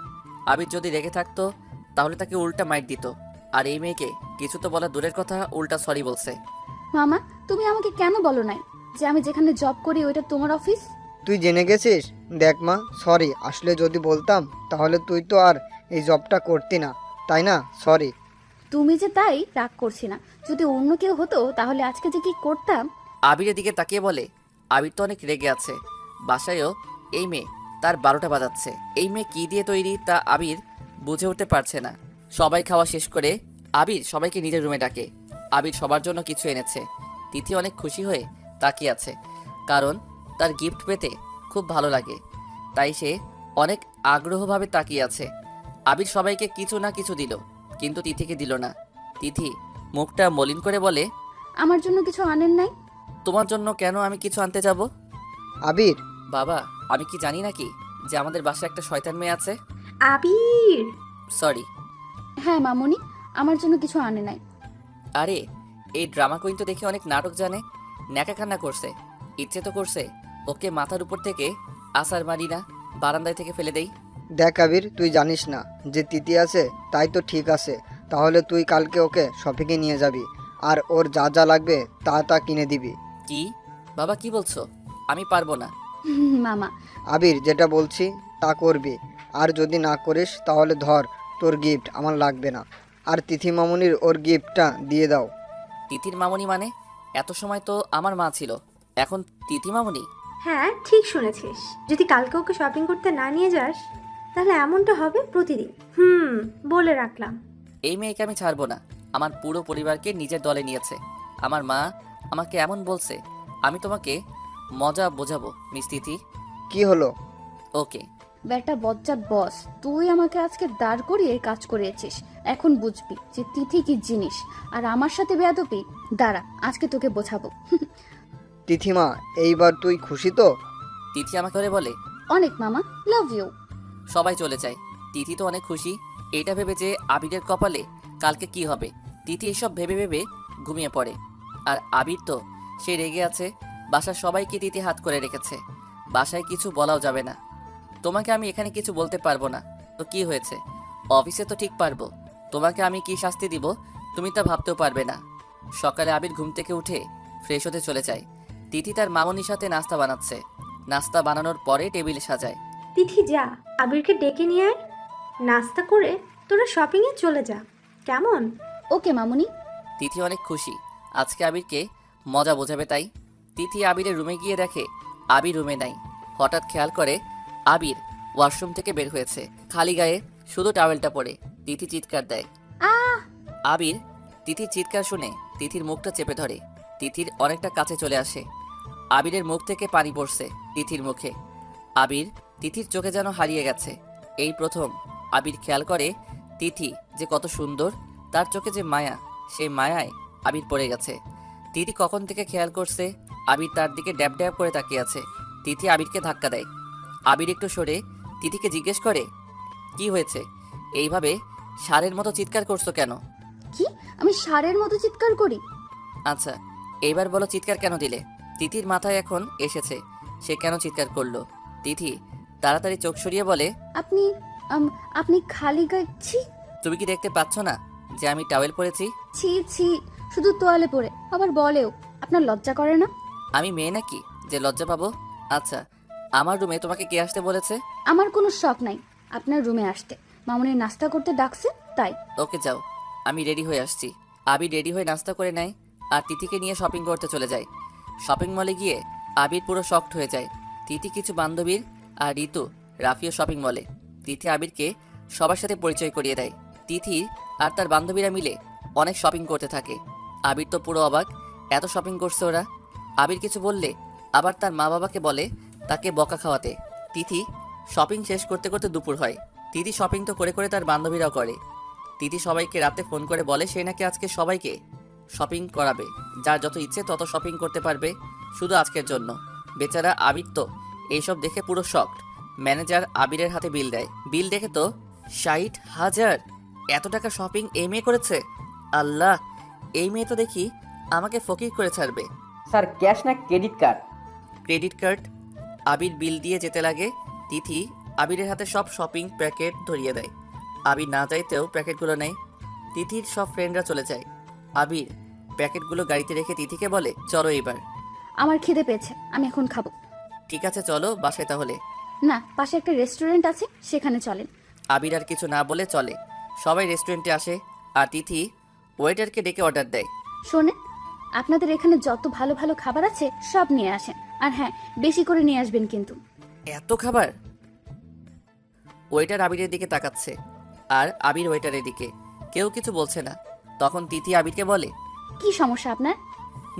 আবির যদি রেগে থাকতো তাহলে তাকে উল্টা মাইট দিত। আর এই মেয়েকে কিছু তো বলা দূরের কথা, উল্টা সরি বলছে। মামা, তুমি আমাকে কেন বলো নাই যে আমি যেখানে জব করি ওইটা তোমার অফিস? তুই জেনে গেছিস? দেখ মা, সরি। আসলে যদি বলতাম তাহলে তুই তো আর এই জবটা করতি না, তাই না? সরি। তুমি যে তাই রাগ করছি না। যদি অন্য কেউ হতো তাহলে আজকে যে কি করতাম। আবিরের দিকে তাকিয়ে বলে, আবির তো অনেক রেগে আছে। বাসায়ও এই মেয়ে তার 12টা বাজাচ্ছে। এই মেয়ে কি দিয়ে তৈরি তা আবির বুঝে উঠতে পারছে না। সবাই খাওয়া শেষ করে আবির সবাইকে নিজের রুমে ডাকে। আবির সবার জন্য কিছু এনেছে। তিথি অনেক খুশি হয়ে তাকিয়ে আছে, কারণ তার গিফট পেতে খুব ভালো লাগে। তাই সে অনেক আগ্রহভাবে তাকিয়ে আছে। আবির সবাইকে কিছু না কিছু দিল, কিন্তু তিথিকে দিল না। তিথি মুখটা মলিন করে বলে, আমার জন্য কিছু আনেন নাই? তোমার জন্য কেন আমি কিছু আনতে যাব? আবির, বাবা, আমি কি জানি নাকি যে আমাদের বাসায় একটা শয়তান মেয়ে আছে? আবির, সরি। হ্যাঁ মামুনি, আমার জন্য কিছু আনে নাই। আরে, এই ড্রামা কুইন তো দেখে অনেক নাটক জানে। ন্যাকা কান্না করছে। ইচ্ছে তো করছে ওকে মাথার উপর থেকে আসার মারি না, বারান্দায় থেকে ফেলে দেই। দেখ আবির, তুই জানিস না যে তিথি আছে, তাই তো ঠিক আছে। তাহলে তুই কালকে ওকে শপিংয়ে নিয়ে যাবি, আর ওর যা যা লাগবে তা তা কিনে দিবি। কি? বাবা কি বলছো? আমি পারবো না। মামা, আবির, যেটা বলছি তা করবি। আর যদি না করিস তাহলে ধর, তোর গিফট আমার লাগবে না। আর তিথি মামুনির ওর গিফটটা দিয়ে দাও। তিথির মামুনি মানে? এত সময় তো আমার মা ছিল, এখন তিথি মামুনি? হ্যাঁ ঠিক শুনেছিস। যদি কালকে ওকে শপিং করতে না নিয়ে যাস তাহলে এমনটা হবে প্রতিদিন। বলে রাখলাম। এই মেয়েকে আমি ছাড়বো না। আমার পুরো পরিবারকে নিজের দলে নিয়েছে। আমার মা আমাকে এমন বলছে, আমি তোমাকে মজা বোঝাবো মিস তিথি। কি হলো? ওকে। বেটা বজ্জাত বস, তুই আমাকে আজকে দাঁড় করিয়ে কাজ করিয়েছিস। এখন বুঝবি যে তিথি কি জিনিস, আর আমার সাথে বেয়াদবি। দাঁড়া, আজকে তোকে বোঝাবো। তিথিমা, এইবার তুই খুশি তো? তিথি আমাকে করে বলে, অনেক মামা, লাভ ইউ। সবাই চলে যায়। তিথি তো অনেক খুশি, এটা ভেবে যে আবিরের কপালে কালকে কি হবে। তিথি এসব ভেবে ভেবে ঘুমিয়ে পড়ে। আর আবির তো সে রেগে আছে। বাসার সবাইকে তিথি হাত করে রেখেছে। বাসায় কিছু বলাও যাবে না। তোমাকে আমি এখানে কিছু বলতে পারবো না, তো কি হয়েছে? অফিসে তো ঠিক পারবো। তোমাকে আমি কি শাস্তি দিব তুমি তা ভাবতেও পারবে না। সকালে আবির ঘুম থেকে উঠে ফ্রেশ হতে চলে যায়। তিথি তার মামনির সাথে নাস্তা বানাচ্ছে। নাস্তা বানানোর পরে টেবিলে সাজায়। তিথি যা, আবিরকে ডেকে নিয়ে আয়। নাস্তা করে তোরা শপিংয়ে চলে যা, কেমন? ওকে মামুনি। তিথি অনেক খুশি, আজকে আবিরকে মজা বোঝাবে তাই। তিথি আবিরের রুমে গিয়ে দেখে আবির রুমে নাই। হঠাৎ খেয়াল করে আবির ওয়াশরুম থেকে বের হয়েছে, খালি গায়ে, শুধু টাওয়েলটা পরে। তিথি চিৎকার দেয়। আবির তিথির চিৎকার শুনে তিথির মুখটা চেপে ধরে। তিথির অনেকটা কাছে চলে আসে। আবিরের মুখ থেকে পানি পড়ছে তিথির মুখে। আবির তিথির চোখে যেন হারিয়ে গেছে। এই প্রথম আবির খেয়াল করে তিথি যে কত সুন্দর, তার চোখে যে মায়া, সেই মায়ায় আবির পড়ে গেছে। তিথি কখন থেকে খেয়াল করছে আবির তার দিকে ড্যাব ড্যাব করে তাকিয়ে আছে। তিথি আবিরকে ধাক্কা দেয়। আবির একটু সরে তিথিকে জিজ্ঞেস করে, কি হয়েছে? এইভাবে ষাঁড়ের মতো চিৎকার করছো কেন? কি আমি ষাঁড়ের মতো চিৎকার করি? আচ্ছা, এইবার বলো চিৎকার কেন দিলে? তিথির মাথায় এখন এসেছে সে কেন চিৎকার করলো। তিথি তাড়াতাড়ি চোখ সরিয়ে বলে, আপনি আপনি খালি গায়ে ছি তুমি কি দেখতে পাচ্ছ না যে আমি টাওয়েল পরেছি? ছি ছি, শুধু তোয়ালে পরে, আবার বলেও। আপনার লজ্জা করে না? আমি মেয়ে নাকি যে লজ্জা পাবো? আচ্ছা, আমার রুমে তোমাকে কে আসতে বলেছে? আমার কোনো শখ নাই আপনার রুমে আসতে। মামুনি নাস্তা করতে ডাকছে তাই। ওকে যাও, আমি রেডি হয়ে আসছি। আবির রেডি হয়ে নাস্তা করে নেয় আর তিথিকে নিয়ে শপিং করতে চলে যায়। শপিং মলে গিয়ে আবির পুরো শকড হয়ে যায়। তিথি কিছু বান্ধবীর আর ঋতু রাফিও শপিং মলে। তিথি আবিরকে সবার সাথে পরিচয় করিয়ে দেয়। তিথি আর তার বান্ধবীরা মিলে অনেক শপিং করতে থাকে। আবির তো পুরো অবাক, এত শপিং করছে ওরা। আবির কিছু বললে আবার তার মা বাবাকে বলে তাকে বকা খাওয়াতে। তিথি শপিং শেষ করতে করতে দুপুর হয়। তিথি শপিং তো করে করে তার বান্ধবীরাও করে। তিথি সবাইকে রাতে ফোন করে বলে সে নাকি আজকে সবাইকে শপিং করাবে, যার যত ইচ্ছে তত শপিং করতে পারবে শুধু আজকের জন্য। বেচারা আবির তো এইসব দেখে পুরো শকড। ম্যানেজার আবিরের হাতে বিল দেয়। বিল দেখে তো 60,000! এত টাকা শপিং এই মেয়ে করেছে! আল্লাহ, এই মেয়ে তো দেখি আমাকে ফকির করে ছাড়বে। স্যার ক্যাশ না credit card? Credit card. Abir bill দিয়ে যেতে লাগে। তিথি আবিরের হাতে সব শপিং প্যাকেট ধরিয়ে দেয়। আবির না চাইতেও প্যাকেটগুলো নেয়। তিথির সব ফ্রেন্ডরা চলে যায়। আবির প্যাকেটগুলো গাড়িতে রেখে তিথিকে বলে, চলো এবার। আমার খিদে পেয়েছে, আমি এখন খাবো। ঠিক আছে চলো বাসায় তাহলে। না, পাশে একটা রেস্টুরেন্ট আছে, সেখানে চলেন। আবির আর কিছু না বলে চলে। সবাই রেস্টুরেন্টে আসে আর তিথি ওয়েটারকে ডেকে অর্ডার দেয়। শোনেন, আপনাদের এখানে যত ভালো ভালো খাবার আছে সব নিয়ে আসেন, আর হ্যাঁ, বেশি করে নিয়ে আসবেন কিন্তু। এত খাবার? ওয়েটার আবিরের দিকে তাকাচ্ছে আর আবির ওয়েটারের দিকে। কেউ কিছু বলছে না। তখন তিথি আবিরকে বলে, কি সমস্যা আপনার?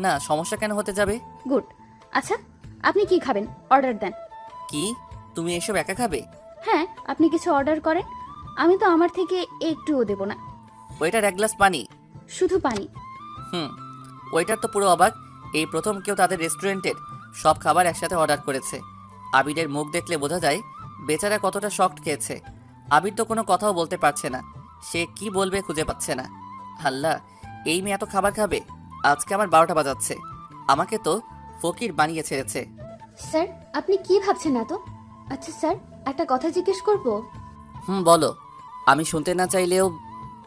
না সমস্যা কেন হতে যাবে? গুড। আচ্ছা, আপনি কি খাবেন? অর্ডার দেন। কি তুমি এসব একা খাবে? হ্যাঁ, আপনি কিছু অর্ডার করেন, আমি তো আমার থেকে একটুও দেব না। ওয়েটার এক গ্লাস পানি। শুধু পানি? ওয়েটার তো পুরো অবাক। এই প্রথম কেউ তাদের রেস্টুরেন্টের সব খাবার একসাথে অর্ডার করেছে। আবিরের মুখ দেখলে বোঝা যায় বেচারা কতটা শকড খেয়েছে। আবির তো কোনো কথাও বলতে পারছে না, সে কি বলবে খুঁজে পাচ্ছে না। আল্লাহ, এই মেয়ে এত খাবার খাবে? আজকে আমার 12টা বাজাচ্ছে, আমাকে তো ফকির বানিয়ে ছেড়েছে। স্যার, আপনি কি ভাবছেন এত? আচ্ছা স্যার, একটা কথা জিজ্ঞেস করব? বলো। আমি শুনতে না চাইলেও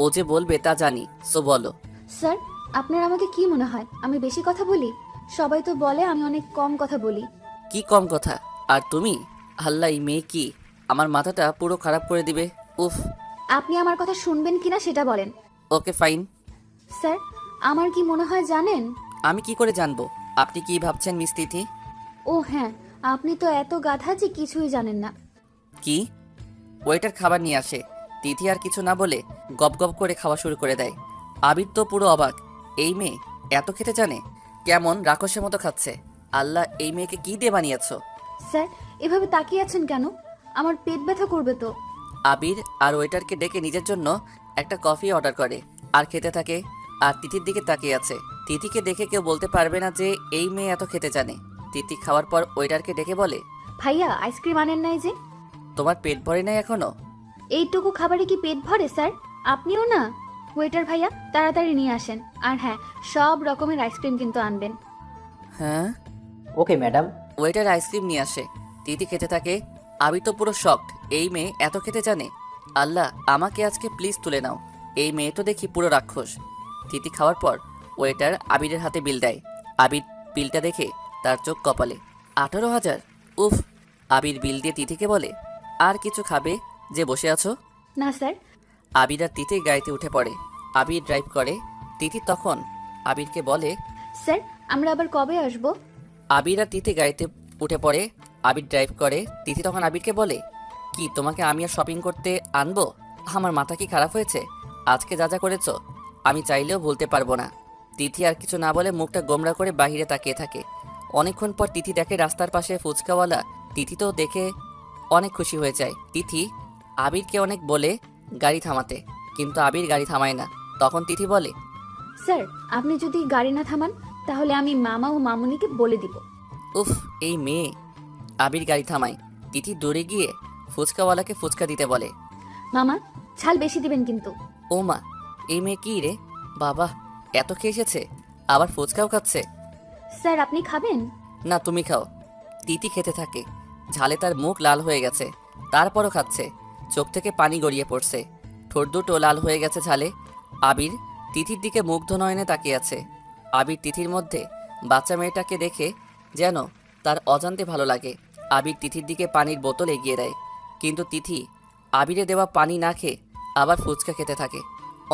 ও যে বলবে তা জানি, সো বলো। স্যার, আপনার আমাকে কি মনে হয় আমি বেশি কথা বলি? সবাই তো বলে আমি অনেক কম কথা বলি। কি কম কথা? আর তুমি? আল্লাহ, এই মেয়ে কি আমার মাথাটা পুরো খারাপ করে দিবে। উফ। আপনি আমার কথা শুনবেন কিনা সেটা বলেন। Okay fine. স্যার, আমার কি মনে হয় জানেন? আমি কি করে জানবো আপনি কি ভাবছেন মিস তিথি? ও হ্যাঁ, আপনি তো এত গাধা যে কিছুই জানেন না। কি? ওয়েটার খাবার নিয়ে আসে। তিথি আর কিছু না বলে গপ গপ করে খাওয়া শুরু করে দেয়। আবির তো পুরো অবাক, এই মেয়ে এত খেতে জানে, কেমন রাক্ষসের মতো খাচ্ছে। আল্লাহ, এই মেয়েকে কি দিয়ে বানিয়েছো? স্যার, এভাবে তাকিয়ে আছেন কেন? আমার পেট ব্যথা করবে তো। আবির আর ওয়েটারকে ডেকে নিজের জন্য একটা কফি অর্ডার করে আর খেতে থাকে। আর তিথির দিকে তাকিয়ে আছে। তিথিকে দেখে কেউ বলতে পারবে না যে এই মেয়ে এত খেতে জানে। তিথি খাওয়ার পর ওয়েটারকে ডেকে বলে, ভাইয়া, আইসক্রিম আনেন নাই যে? তোমার পেট ভরে নাই এখনো? এইটুকু খাবারে কি পেট ভরে স্যার? আপনিও না? ওয়েটার ভাইয়া, তাড়াতাড়ি নিয়ে আসেন, আর হ্যাঁ, সব রকমের আইসক্রিম কিন্তু আনবেন। হ্যাঁ। Okay madam. ওয়েটার আইসক্রিম নিয়ে আসে। তিথি খেতে থাকে। আবির তো পুরো শকড, এই মেয়ে এত খেতে জানে। আল্লাহ, আমাকে আজকে প্লিজ তুলে নাও, এই মেয়ে তো দেখি পুরো রাক্ষস। তিথি খাওয়ার পর ওয়েটার আবিরের হাতে বিল দেয়। আবির বিলটা দেখে তার চোখ কপালে। 18,000! উফ। আবির বিল দিয়ে তিথিকে বলে, আর কিছু খাবে যে বসে আছো? না স্যার। আবির আর তিথি গাড়িতে উঠে পড়ে। আবির ড্রাইভ করে। তিথি তখন আবিরকে বলে, স্যার, আমরা আবার কবে আসবো? আবির আর তিথি গাড়িতে উঠে পড়ে। আবির ড্রাইভ করে। তিথি তখন আবিরকে বলে, কি তোমাকে আমি আর শপিং করতে আনবো? আমার মাথা কি খারাপ হয়েছে? আজকে যা যা করেছো আমি চাইলেও বলতে পারবো না। তিথি আর কিছু না বলে মুখটা গোমড়া করে বাইরে তাকিয়ে থাকে। অনেকক্ষণ পর তিথি দেখে রাস্তার পাশে ফুচকাওয়ালা। তিথি তো দেখে অনেক খুশি হয়ে যায়। তিথি আবিরকে অনেক বলে গাড়ি থামাতে, কিন্তু আবির গাড়ি থামায় না। তখন তিথি বলে, স্যার আপনি যদি গাড়ি না থামান তাহলে আমি মামা ও মামুনিকে বলে দিব। উফ এই মেয়ে। আবির গাড়ি থামায়। তিথি দৌড়ে গিয়ে ফুচকাওয়ালাকে ফুচকা দিতে বলে। মামা ঝাল বেশি দিবেন কিন্তু। ও মা, এই মেয়ে কি রে বাবা, এত খেয়ে এসেছে, আবার ফুচকাও খাচ্ছে। স্যার আপনি খাবেন? না তুমি খাও। তিথি খেতে থাকে। ঝালে তার মুখ লাল হয়ে গেছে, তারপরও খাচ্ছে। চোখ থেকে পানি গড়িয়ে পড়ছে, ঠোঁট দুটো লাল হয়ে গেছে ঝালে। আবির তিথির দিকে মুগ্ধ নয়নে তাকিয়ে আছে। আবির তিথির মধ্যে বাচ্চা মেয়েটাকে দেখে যেন তার অজান্তে ভালো লাগে। আবির তিথির দিকে পানির বোতল এগিয়ে দেয়, কিন্তু তিথি আবিরে দেওয়া পানি না খেয়ে আবার ফুচকা খেতে থাকে।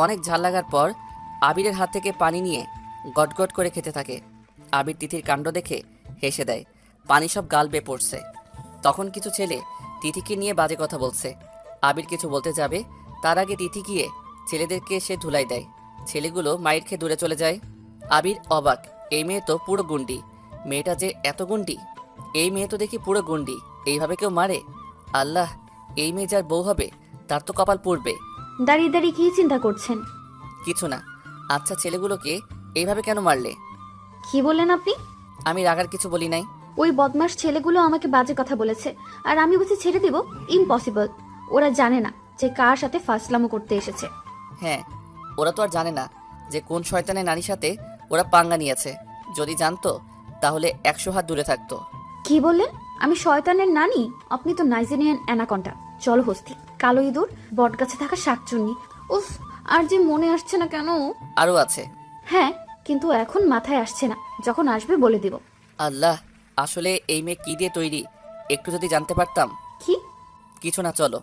অনেক ঝাল লাগার পর আবিরের হাত থেকে পানি নিয়ে গটগট করে খেতে থাকে। আবির তিথির কাণ্ড দেখে হেসে দেয়। পানি সব গাল বেয়ে পড়ছে। তখন কিছু ছেলে তিথিকে নিয়ে বাজে কথা বলছে। আবির কিছু বলতে যাবে, তার আগে তিথি গিয়ে ছেলেদেরকে সে ধুলাই দেয়। ছেলেগুলো মাইর খেয়ে দূরে চলে যায়। আবির অবাক, এই মেয়ে তো পুরো গুন্ডি। মেয়েটা যে এত গুন্ডি, এই মেয়ে তো দেখি পুরো গুন্ডি। এইভাবে কেউ মারে? আল্লাহ, এই মেয়ে যার বউ হবে তার তো কপাল পুড়বে। দাঁড়িয়ে দাঁড়িয়ে কি চিন্তা করছেন? কিছু না। আচ্ছা ছেলেগুলোকে এইভাবে কেন মারলে? কি বললেন আপনি? আমি রাগার কিছু বলি নাই। ওই বদমাস ছেলেগুলো আমাকে বাজে কথা বলেছে আর আমি বুঝি ছেড়ে দিব? ইম্পসিবল। ওরা জানে না যে কার সাথে ফাসলামো করতে এসেছে। হ্যাঁ, ওরা তো আর জানে না যে কোন শয়তানের নারীর সাথে ওরা পাঙ্গা নিয়েছে। যদি জানতো তাহলে 100 হাত দূরে থাকতো। কি বললেন? আমি শয়তানের নানি? আপনি তো নাইজেরিয়ান অ্যানাকন্ডা, জলহস্তি, কালো ইঁদুর, বটগাছে থাকা শাকচুন্নি। উফ, আর যে মনে আসছে না কেন। আরও আছে। হ্যাঁ, কিন্তু এখন মাথায় আসছে না, যখন আসবে বলে দিব। আল্লাহ, আসলে এই মেয়ে কি দিয়ে তৈরি একটু যদি জানতে পারতাম। কি? কিছু না, চলো।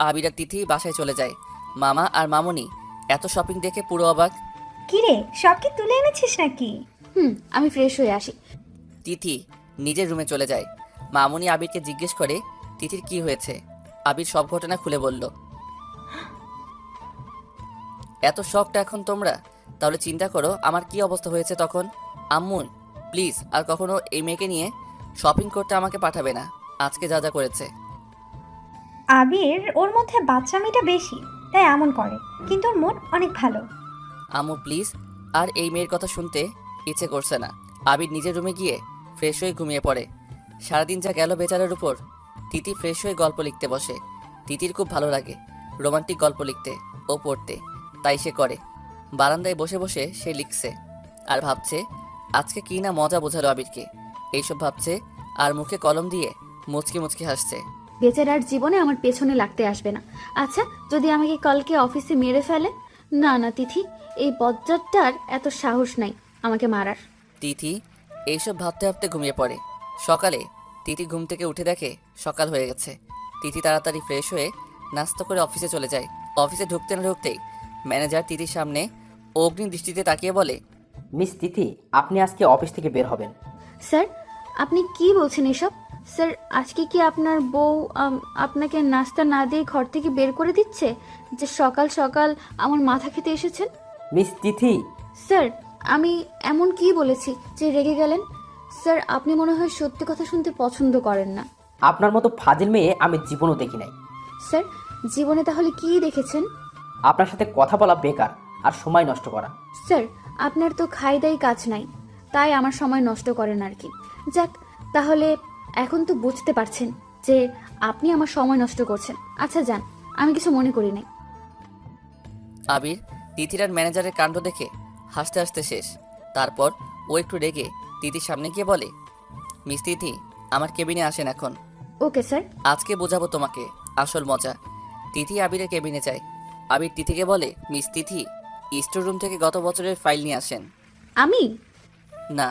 আবির আর তিথি বাসায় চলে যায়। মামা আর মামুনি এত শপিং দেখে পুরো অবাক। কিরে, সব কি তুলে এনেছিস নাকি? আমি ফ্রেশ হয়ে আসি। তিথি নিজের রুমে চলে যায়। মামুনি আবিরকে জিজ্ঞেস করে তিথির কি হয়েছে। আবির সব ঘটনা খুলে বলল। এত শখটা এখন তোমরা? তাহলে চিন্তা করো আমার কি অবস্থা হয়েছে তখন। আম্মু প্লিজ আর কখনো এই মেয়েকে নিয়ে শপিং করতে আমাকে পাঠাবে না। আজকে যা যা করেছে। আবির ওর মধ্যে বাচ্চামিটা বেশি, তাই এমন করে, কিন্তু ওর মন অনেক ভালো। আম্মু প্লিজ আর এই মেয়ের কথা শুনতে ইচ্ছে করছে না। আবির নিজের রুমে গিয়ে ফ্রেশ হয়ে ঘুমিয়ে পড়ে। সারাদিন যা গেল বেচারার উপর। তিথি ফ্রেশ হয়ে গল্প লিখতে বসে। তিথির খুব ভালো লাগে রোমান্টিক গল্প লিখতে ও পড়তে, তাই সে করে। বারান্দায় বসে বসে সে লিখছে আর ভাবছে আজকে কি না মজা বোঝালো আবিরকে। এইসব ভাবছে আর মুখে কলম দিয়ে মুচকি মুচকি হাসছে। বেচারার জীবনে আমার পেছনে লাগতে আসবে না। আচ্ছা, যদি আমাকে কালকে অফিসে মেরে ফেলে? না না তিথি, এই বজ্জাতটার এত সাহস নাই আমাকে মারার। তিথি এইসব ভাবতে ভাবতে ঘুমিয়ে পড়ে। সকালে তিথি ঘুম থেকে উঠে দেখে সকাল হয়ে গেছে। তিথি তাড়াতাড়ি ফ্রেশ হয়ে নাস্তা করে অফিসে চলে যায়। অফিসে ঢুকতে না ঢুকতেই ম্যানেজার তিথির সামনে অগ্নি দৃষ্টিতে তাকিয়ে বলে, মিস তিথি, আপনি আজকে অফিস থেকে বের হবেন। স্যার আপনি কি বলছেন এসব? স্যার আজকে কি আপনার বউ আপনাকে নাস্তা না দিয়ে ঘর থেকে বের করে দিচ্ছে যে সকাল সকাল আমার মাথা খেতে এসেছেন? মিস তিথি, স্যার আমি এমন কি বলেছি যে রেগে গেলেন? স্যার আপনি মনে হয় সত্যি কথা শুনতে পছন্দ করেন না। আপনার মতো ফাজিল মেয়ে আমি জীবনও দেখি নাই। স্যার জীবনে তাহলে কি দেখেছেন? আপনার সাথে কথা বলা বেকার আর সময় নষ্ট করা। স্যার আপনার তো খাই দাই কাজ নাই, তাই আমার সময় নষ্ট করেন আর কি। যাক, তাহলে এখন তো বুঝতে পারছেন যে আপনি আমার সময় নষ্ট করছেন। আচ্ছা যান, আমি কিছু মনে করি নাই। আবির তিথির আর ম্যানেজারের কাণ্ড দেখে হাসতে হাসতে শেষ। তারপর ও একটু রেগে তিথির সামনে গিয়ে বলে, মিস তিথি আমার কেবিনে আসেন এখন। Okay sir. আজকে বোঝাবো তোমাকে আসল মজা। তিথি আবিরের কেবিনে যায়। আবির তিথিকে বলে, মিস তিথি স্টোর রুম থেকে গত বছরের ফাইল নিয়ে আসেন। আমি? না,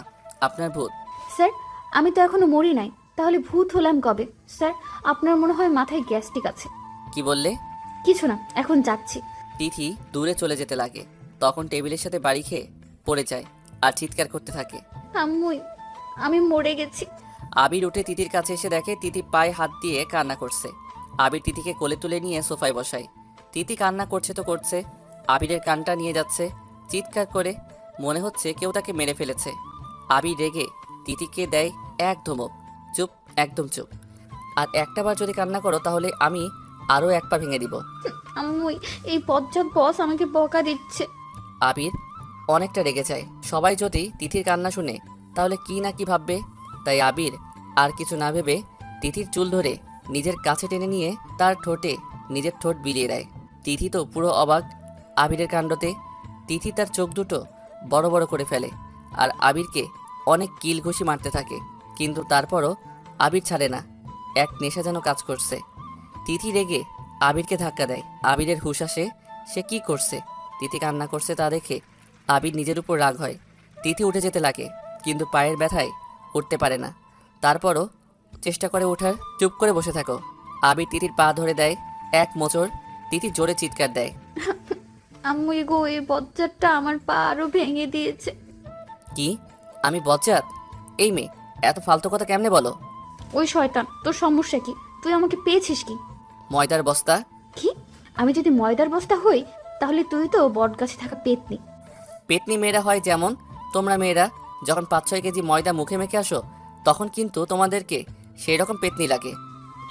আপনার ভূত। স্যার আমি তো এখনো মরি নাই, তাহলে ভূত হলাম কবে? স্যার আপনার মনে হয় মাথায় গ্যাস্ট্রিক আছে। কি বললে? কিছু না, এখন যাচ্ছি। তিথি দূরে চলে যেতে লাগে। তখন টেবিলের সাথে বাড়ি খেয়ে পড়ে যায় আর চিৎকার করতে থাকে। আম্মুই, আমি মরে গেছি। আবির উঠে তিথির কাছে এসে দেখে তিথি পায়ে হাত দিয়ে কান্না করছে। আবির তিথিকে কোলে তুলে নিয়ে সোফায় বসায়। তিথি কান্না করছে তো করছে, আবিরের কানটা নিয়ে যাচ্ছে চিৎকার করে, মনে হচ্ছে কেউ তাকে মেরে ফেলেছে। আবির রেগে তিথিকে দেয় এক ধমক, চুপ, একদম চুপ, আর একটাবার যদি কান্না করো তাহলে আমি আরও এক পা ভেঙে দিব। আম্মু এই বজ্জাত বস আমাকে বকা দিচ্ছে। আবির অনেকটা রেগে যায়। সবাই যদি তিথির কান্না শুনে তাহলে কি না কি ভাববে, তাই আবির আর কিছু না ভেবে তিথির চুল ধরে নিজের কাছে টেনে নিয়ে তার ঠোঁটে নিজের ঠোঁট বিলিয়ে দেয়। তিথি তো পুরো অবাক আবিরের কাণ্ডতে। তিথি তার চোখ দুটো বড় বড় করে ফেলে আর আবিরকে অনেক কিল ঘুষি মারতে থাকে, কিন্তু তারপরও আবির ছাড়ে না। এক নেশা যেন কাজ করছে। তিথি রেগে আবিরকে ধাক্কা দেয়। আবিরের হুঁশ আসে সে কি করছে। তিথি কান্না করছে তা দেখে আবির নিজের উপর রাগ হয়। তিথি উঠে যেতে লাগে, কিন্তু পায়ের ব্যথায় উঠতে পারে না। তারপরও চেষ্টা করে ওঠার। চুপ করে বসে থাকো। আবির তিথির পা ধরে দেয় এক মোচড়। তিথি জোরে চিৎকার দেয়। আম্মু গো, এই বজ্জাতটা আমার পা আরো ভেঙে দিয়েছে। কি? আমি বজ্জাত? এই মেয়ে এত ফালতু কথা কেমনে বলো? ওই শয়তান, তোর সমস্যা কি? তুই আমাকে পেয়েছিস কি? ময়দার বস্তা? কি? আমি যদি ময়দার বস্তা হই তাহলে তুই তো বটগাছে থাকা পেতনি। পেতনি মেয়েরা হয় যেমন তোমরা মেয়েরা যখন 5-6 কেজি ময়দা মুখে মেখে আসো তখন কিন্তু তোমাদেরকে সেই রকম পেতনি লাগে।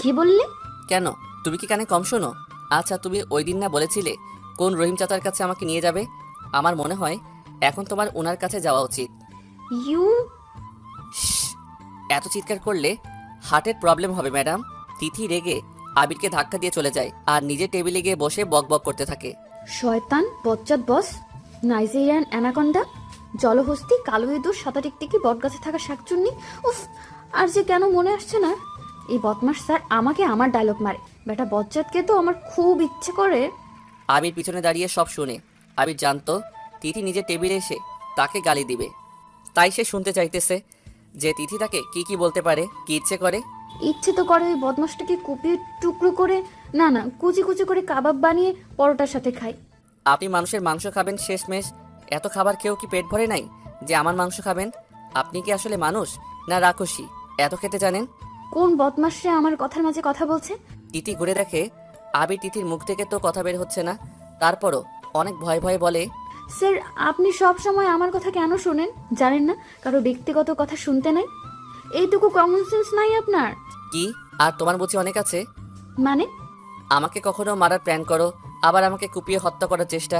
কি বললে? কেন, তুমি কি কানে কম শোনো? আচ্ছা, তুমি ওই দিন না বলেছিলে কোন রহিম চাচার কাছে আমাকে নিয়ে যাবে? আমার মনে হয় এখন তোমার ওনার কাছে যাওয়া উচিত। ইউ শ্শ্, এত চিৎকার করলে হার্টের প্রবলেম হবে ম্যাডাম। তিথি রেগে আবিরকে ধাক্কা দিয়ে চলে যায় আর নিজের টেবিলে গিয়ে বসে বক বক করতে থাকে। শয়তান, বজ্জাত বস, নাইজেরিয়ান অ্যানাকন্ডা, জলহস্তি, কালো ইঁদুর, সাদা টিকটিকি, বটগাছে থাকা শাকচুন্নি। উফ, আর যে কেন মনে আসছে না। এই বদমাস স্যার আমাকে আমার ডায়লগ মারে। বেটা বজ্জাতকে তো আমার খুব ইচ্ছে করে। আবির পিছনে দাঁড়িয়ে সব শুনে। আবির জানতো তিথি নিজের টেবিলে এসে তাকে গালি দিবে, তাই সে শুনতে চাইতেছে যে তিথি তাকে কি কি বলতে পারে, কি ইচ্ছে করে। ইচ্ছে তো করে ওই বদমাসটাকে কুপিয়ে টুকরো করে, না না, কুচি কুচি করে কাবাব বানিয়ে পরোটার সাথে খাই। আপনি মানুষের মাংস খাবেন শেষমেশ? এত খাবার খেয়েও কি পেট ভরে নাই যে আমার মাংস খাবেন? আপনি কি আসলে মানুষ না রাক্ষসী এত খেতে জানেন? কোন বদমাসে আমার কথার মাঝে কথা বলছে? তিথি ঘুরে দেখে আবির তিথির মুখ থেকে তো কথা বের হচ্ছে না। তারপরও অনেক ভয়ে ভয়ে বলে, স্যার আপনি সব সময় আমার কথা কেন শোনেন? জানেন না কারো ব্যক্তিগত কথা শুনতে নাই? এইটুকু কমন সেন্স নাই আপনার? কি আর তোমার বুঝি অনেক আছে? মানে? আমাকে কখনো মারার প্ল্যান করো, আবার আমাকে কুপিয়ে হত্যা করার চেষ্টা,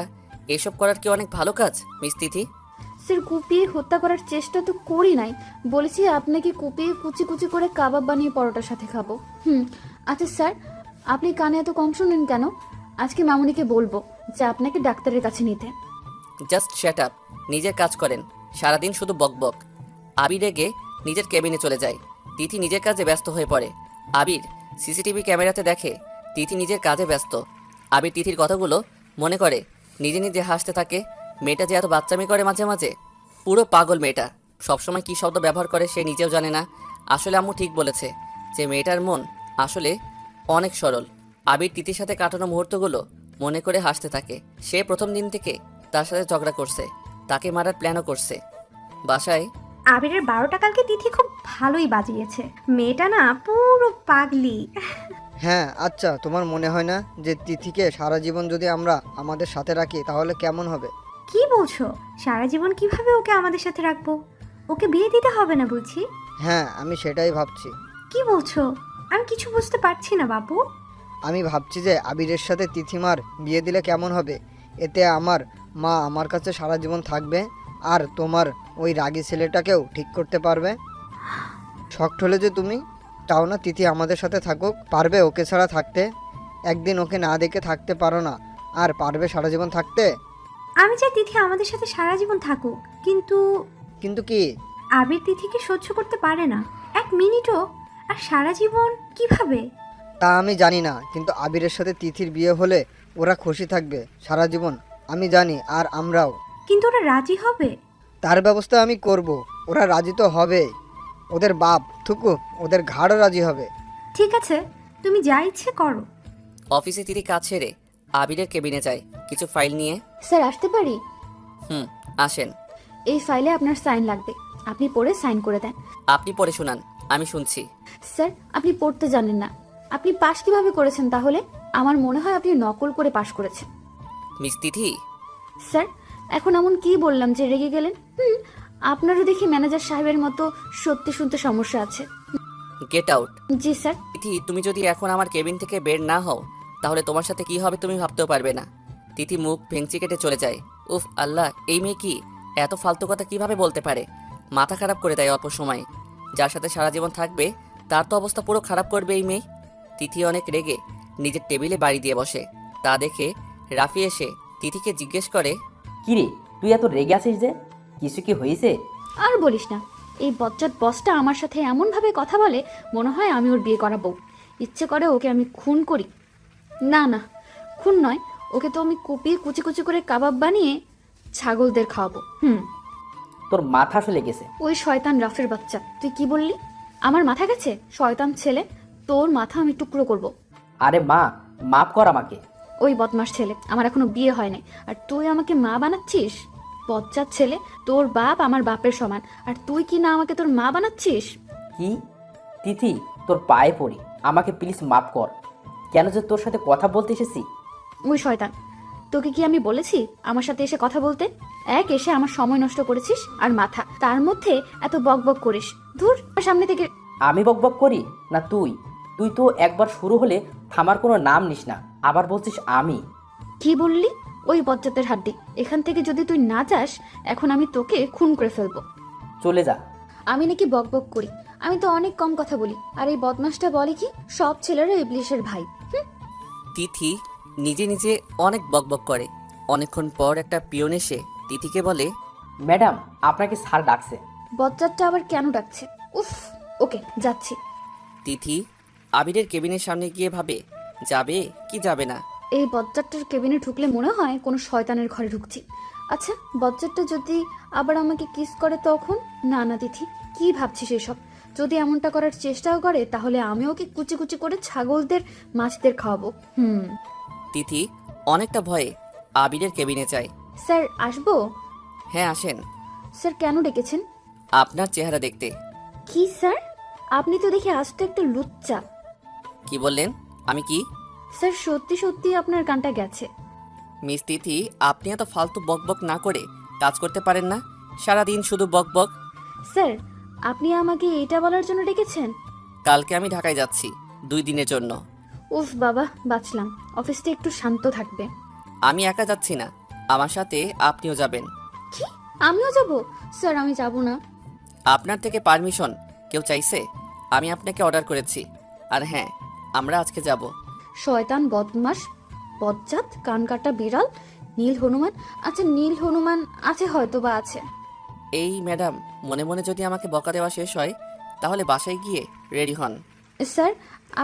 এসব করার কি অনেক ভালো কাজ মিস তিথি? স্যার কুপিয়ে হত্যা করার চেষ্টা তো করি নাই, বলেছি আপনাকে কুপিয়ে কুচি কুচি করে কাবাব বানিয়ে পরোটার সাথে খাবো। আচ্ছা স্যার, আপনি কানে এত কম শুনেন কেন? আজকে মামুনিকে বলবো যে আপনাকে ডাক্তারের কাছে নিতে। জাস্ট শ্যাট আপ, নিজের কাজ করেন, সারাদিন শুধু বক বক। আবির রেগে নিজের কেবিনে চলে যায়। তিথি নিজের কাজে ব্যস্ত হয়ে পড়ে। আবির সিসিটিভি ক্যামেরাতে দেখে তিথি নিজের কাজে ব্যস্ত। আবির তিথির কথাগুলো মনে করে, নিজে নিজে হাসতে থাকে। মেয়েটা যে এত বাচ্চামি করে মাঝে মাঝে, পুরো পাগল মেয়েটা। সবসময় কী শব্দ ব্যবহার করে সে নিজেও জানে না। আসলে আম্মু ঠিক বলেছে যে মেয়েটার মন আসলে অনেক সরল। আবির তিথির সাথে কাটানো মুহূর্তগুলো মনে করে হাসতে থাকে। সে প্রথম দিন থেকে তার সাথে ঝগড়া করছে, তাকে মারার প্ল্যানও করছে। বাসায় আবিরের 12টা কালকে তিথি খুব ভালোই বাজিয়েছে। মেয়েটা না পুরো পাগলি। হ্যাঁ, আচ্ছা, তোমার মনে হয় না যে তিথিকে সারা জীবন যদি আমরা আমাদের সাথে রাখি তাহলে কেমন হবে? কি বলছো? সারা জীবন কিভাবে ওকে আমাদের সাথে রাখবো? ওকে বিয়ে দিতে হবে না বুঝি? হ্যাঁ, আমি সেটাই ভাবছি। কি বলছো? আমি কিছু বুঝতে পারছি না বাবু। আমি ভাবছি যে আবিরের সাথে তিথিমার বিয়ে দিলে কেমন হবে। এতে আমার মা আমার কাছে সারা জীবন থাকবে, আর তোমার ওই রাগী ছেলেটাকেও ঠিক করতে পারবে। শক্ত হলে যে তুমি চাও না তিথি আমাদের সাথে থাকুক, পারবে ওকে ছাড়া থাকতে? একদিন ওকে না দেখে থাকতে পারো না, আর পারবে সারা জীবন থাকতে? আমি চাই তিথি আমাদের সাথে সারা জীবন থাকুক, কিন্তু কিন্তু কি? আবির তিথিকে সহ্য করতে পারে না এক মিনিটও। আর সারা জীবন কিভাবে? তা আমি জানি না, কিন্তু আবিরের সাথে তিথির বিয়ে হলে ওরা খুশি থাকবে সারা জীবন, আমি জানি, আর আমরাও। কিন্তু ওরা রাজি হবে? তার ব্যবস্থা আমি করব। ওরা রাজি তো হবেই। ওদের বাপ থুকু ওদের ঘাড়ও রাজি হবে। ঠিক আছে, তুমি যা ইচ্ছে করো। অফিসে তিথি কাজ ছেড়ে আবিরের কেবিনে যায় কিছু ফাইল নিয়ে। স্যার আসতে পারি? আসেন। এই ফাইলে আপনার সাইন লাগবে, আপনি পড়ে সাইন করে দেন। আপনি পড়ে শোনান, আমি শুনছি। স্যার আপনি পড়তে জানেন না, আপনি পাশ কিভাবে করেছেন তাহলে? আমার মনে হয় আপনি নকল করে পাশ করেছেন। মিস তিথি, স্যার, এখন এমন কি বললাম যে রেগে গেলেন? আপনারও দেখি ম্যানেজার সাহেবের মতো সত্যি শুনতে সমস্যা আছে। Get out. জি স্যার। তিথি, তুমি যদি এখন আমার কেবিন থেকে বের না হও তাহলে তোমার সাথে কি হবে তুমি ভাবতেও পারবে না। তিথি মুখ ভেঙচি কেটে চলে যায়। উফ আল্লাহ, এই মেয়ে কি এত ফালতু কথা কিভাবে বলতে পারে? মাথা খারাপ করে দেয় অল্প সময়। যার সাথে সারা জীবন থাকবে তার তো অবস্থা পুরো খারাপ করবে এই মেয়ে। তিথি অনেক রেগে নিজের টেবিলে বাড়ি দিয়ে বসে। তা দেখে রাফি এসে তিথিকে জিজ্ঞেস করে, কিরে, তুই এত রেগে আছিস যে? কিছু কি হয়েছে? আর বলিস না, এই বজ্জাত বসটা আমার সাথে এমনভাবে কথা বলে মনে হয় আমি ওর বিয়ে করাবো। ইচ্ছে করে ওকে আমি খুন করি। না না, খুন নয়, ওকে তো আমি কুপিয়ে কুচি কুচি করে কাবাব বানিয়ে ছাগলদের খাওয়াবো। তোর মাথা আসলে গেছে। ওই শয়তান রাফের বাচ্চা, তুই কি বললি? আমার মাথা গেছে? শয়তান ছেলে, তোর মাথা আমি টুকরো করব। আরে মা, মাফ কর আমাকে। ওই বদমাস ছেলে, আমার এখনো বিয়ে হয় নাই আর তুই আমাকে মা বানাচ্ছিস? বজ্জাত ছেলে, তোর বাপ আমার বাপের সমান আর তুই কি না আমাকে তোর মা বানাচ্ছিস? কি? তিথি, তোর পায়ে পড়ি, আমাকে প্লিজ মাফ কর। কেন যে তোর সাথে কথা বলতে এসেছি। ওই শয়তান, তোকে কি আমি বলেছি আমার সাথে এসে কথা বলতে? এক এসে আমার সময় নষ্ট করেছিস আর মাথা, তার মধ্যে এত বক বক করিস। ধুর, আমার সামনে থেকে। আমি বকবক করি না তুই? তুই তো একবার শুরু হলে থামার কোনো নাম নিস না, আবার বলছিস আমি। কি বললি? ওই বজ্জাতের হাড্ডি, এখান থেকে যদি তুই না যাস এখন আমি তোকে খুন করে ফেলবো। চলে যা। আমি নাকি বক বক করি? আমি তো অনেক কম কথা বলি। আর এই বদমাসটা বলে কি সব ছেলেরা ইবলিশের ভাই। তিথি নিজে নিজে অনেক বকবক করে। অনেকক্ষণ পর একটা পিয়ন এসে তিথিকে বলে, ম্যাডাম, আপনাকে স্যার ডাকছে। বজ্জাতটা আবার কেন ডাকছে? উফ, ওকে যাচ্ছি। তিথি আবিরের কেবিনের সামনে গিয়ে ভাবে যাবে কি যাবে না। এই বজ্জাতটার কেবিনে ঢুকলে মনে হয় কোনো শয়তানের ঘরে ঢুকছি। আচ্ছা, বজ্জাতটা যদি আবার আমাকে কিস করে তখন? না না তিথি, কি ভাবছিস এসব? যদি এমনটা করার চেষ্টাও করে তাহলে আমি ওকে কুচি কুচি করে ছাগলদের মাছদের খাওয়াবো। তিথি অনেকটা ভয়ে আবিরের কেবিনে যায়। স্যার, আসবো? হ্যাঁ আসেন। স্যার, কেন ডেকেছেন? আপনার চেহারা দেখতে। কি স্যার, আপনি তো দেখে আজ তো একটু লুচ্চা। কি বললেন? আমি কি? স্যার, সত্যি সত্যি আপনার গানটা গেছে। মিস তিথি, আপনি এত ফালতু বকবক না করে কাজ করতে পারেন না? সারাদিন শুধু বকবক। স্যার, আপনি আমাকে এটা বলার জন্য ডেকেছেন? কালকে আমি ঢাকায় যাচ্ছি 2 দিনের জন্য। উফ বাবা, বাঁচলাম। অফিসটা একটু শান্ত থাকবে। আমি একা যাচ্ছি না, আমার সাথে আপনিও যাবেন। কি? আমিও যাব? স্যার, আমি যাব না। আপনার থেকে পারমিশন কেউ চাইছে? আমি আপনাকে অর্ডার করেছি। আর হ্যাঁ, আমরা আজকে যাব। শয়তান, বদমাস, বজ্জাত, কান কাটা বিড়াল, নীল হনুমান। আচ্ছা, নীল হনুমান আছে হয়তো বা আছে। এই ম্যাডাম, মনে মনে যদি আমাকে বকা দেওয়া শেষ হয় তাহলে বাসায় গিয়ে রেডি হন। স্যার,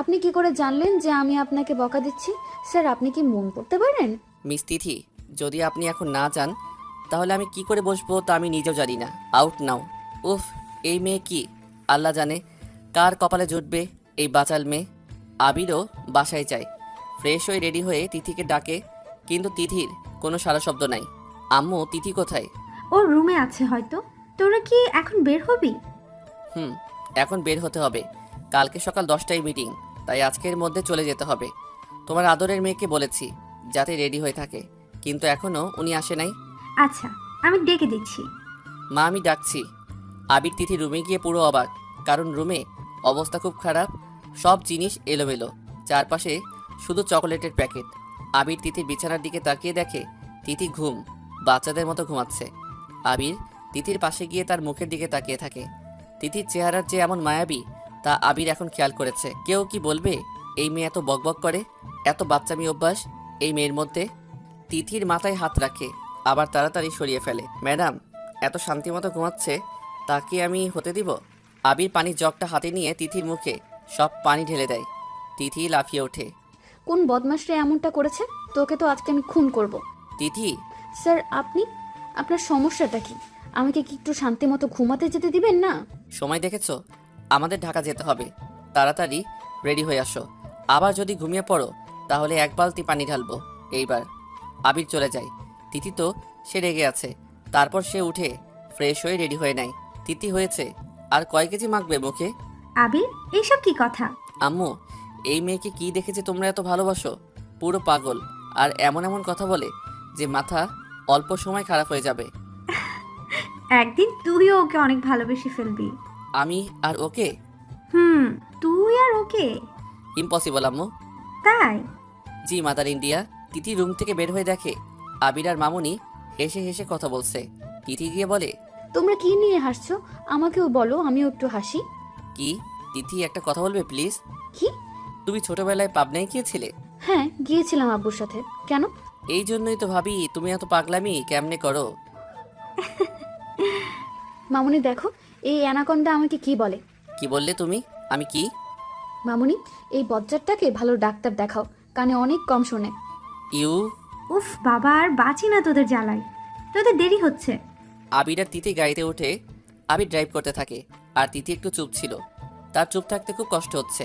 আপনি কি করে জানলেন যে আমি আপনাকে বকা দিচ্ছি? স্যার, আপনি কি মন করতে পারেন? মিস তিথি, যদি আপনি এখন না যান তাহলে আমি কি করে বসবো তা আমি নিজেও জানি না। Out now. উফ, এই মেয়ে কি আল্লাহ জানে কার কপালে জুটবে এই বাচাল মেয়ে। আবিরও বাসায় যায়। ফ্রেশ হয়ে রেডি হয়ে তিথিকে ডাকে, কিন্তু তিথির কোনো সারা শব্দ নাই। আম্মু, তিথি কোথায়? ওর রুমে আছে হয়তো। তোরা কি এখন বের হবি? এখন বের হতে হবে। কালকে সকাল 10টায় মিটিং, তাই আজকের মধ্যে চলে যেতে হবে। তোমার আদরের মেয়েকে বলেছি যাতে রেডি হয়ে থাকে, কিন্তু এখনও উনি আসে নাই। আচ্ছা, আমি ডেকে দিচ্ছি। মা, আমি ডাকছি। আবির তিথি রুমে গিয়ে পুরো অবাক, কারণ রুমে অবস্থা খুব খারাপ। সব জিনিস এলোমেলো, চারপাশে শুধু চকোলেটের প্যাকেট। আবির তিথির বিছানার দিকে তাকিয়ে দেখে তিথি বাচ্চাদের মতো ঘুমাচ্ছে। আবির তিথির পাশে গিয়ে তার মুখের দিকে তাকিয়ে থাকে। তিথির চেহারার যে এমন মায়াবী তা আবির এখন খেয়াল করেছে। কেউ কি বলবে এই মেয়ে এত বকবক করে? এত বাচ্চামি অভ্যাস এই মেয়ের মধ্যে। তিথির মাথায় হাত রাখে, আবার তাড়াতাড়ি সরিয়ে ফেলে। ম্যাডাম, এত শান্তিমতো ঘুমাচ্ছে, তাকে আমি হতে দিব? আবির পানির জগটা হাতে নিয়ে তিথির মুখে সব পানি ঢেলে দেয়। তিথি লাফিয়ে ওঠে। কোন বদমাসরা এমনটা করেছে? তোকে তো আজকে আমি খুন করব। তিথি, স্যার, আপনার সমস্যাটা কি? আমাকে কি একটু শান্তি মতো ঘুমাতে যেতে দিবেন না? সময় দেখেছো? আমাদের ঢাকা যেতে হবে, তাড়াতাড়ি রেডি হয়ে আসো। আবার যদি ঘুমিয়ে পড়ো তাহলে 1 বালতি পানি ঢালবো। এইবার আবির চলে যায়। তিথি তো সে রেগে আছে। তারপর সে উঠে ফ্রেশ হয়ে রেডি হয়ে নেয়। তিথি হয়েছে আর কয় কেজি মাখবে মুখে? আবির, এইসব কি কথা? আম্মু, এই মেয়েকে কি দেখেছে তোমরা এত ভালোবাসো? পুরো পাগল। আর এমন এমন কথা বলে যে মাথা অল্প সময় খারাপ হয়ে যাবে। একদিন তুইও ওকে অনেক ভালোবেসে ফেলবি। আমি আর ওকে? হুম, তুই আর ওকে। ইম্পসিবল আম্মু। তাই? জি মাদার ইন্ডিয়া। তিথি রুম থেকে বের হয়ে দেখে আবির আর মামুনি হেসে হেসে কথা বলছে। তিথি গিয়ে বলে, তোমরা কি নিয়ে হাসছো? আমাকেও বলো, আমিও একটু হাসি। কি? তিথি একটা কথা বলবে প্লিজ? কি? তুমি ছোটবেলায় পাবনায় গিয়েছিলে? হ্যাঁ, গিয়েছিলাম আব্বুর সাথে। কেন? এই জন্যই তো ভাবি তুমি এত পাগলামি কেমনে করো। মামুনি দেখো, এই অ্যানাকন্ডা আমাকে কি বলে। কি বললে তুমি? আমি কি? মামুনি, এই বজ্জারটাকে ভালো ডাক্তার দেখাও, কানে অনেক কম শোনে। ইউ। উফ বাবা, আর বাঁচি না তোদের জ্বালায়। তোদের দেরি হচ্ছে। আবির আর তিথি গাড়িতে উঠে আবির ড্রাইভ করতে থাকে, আর তিথি একটু চুপ ছিল। তার চুপ থাকতে খুব কষ্ট হচ্ছে,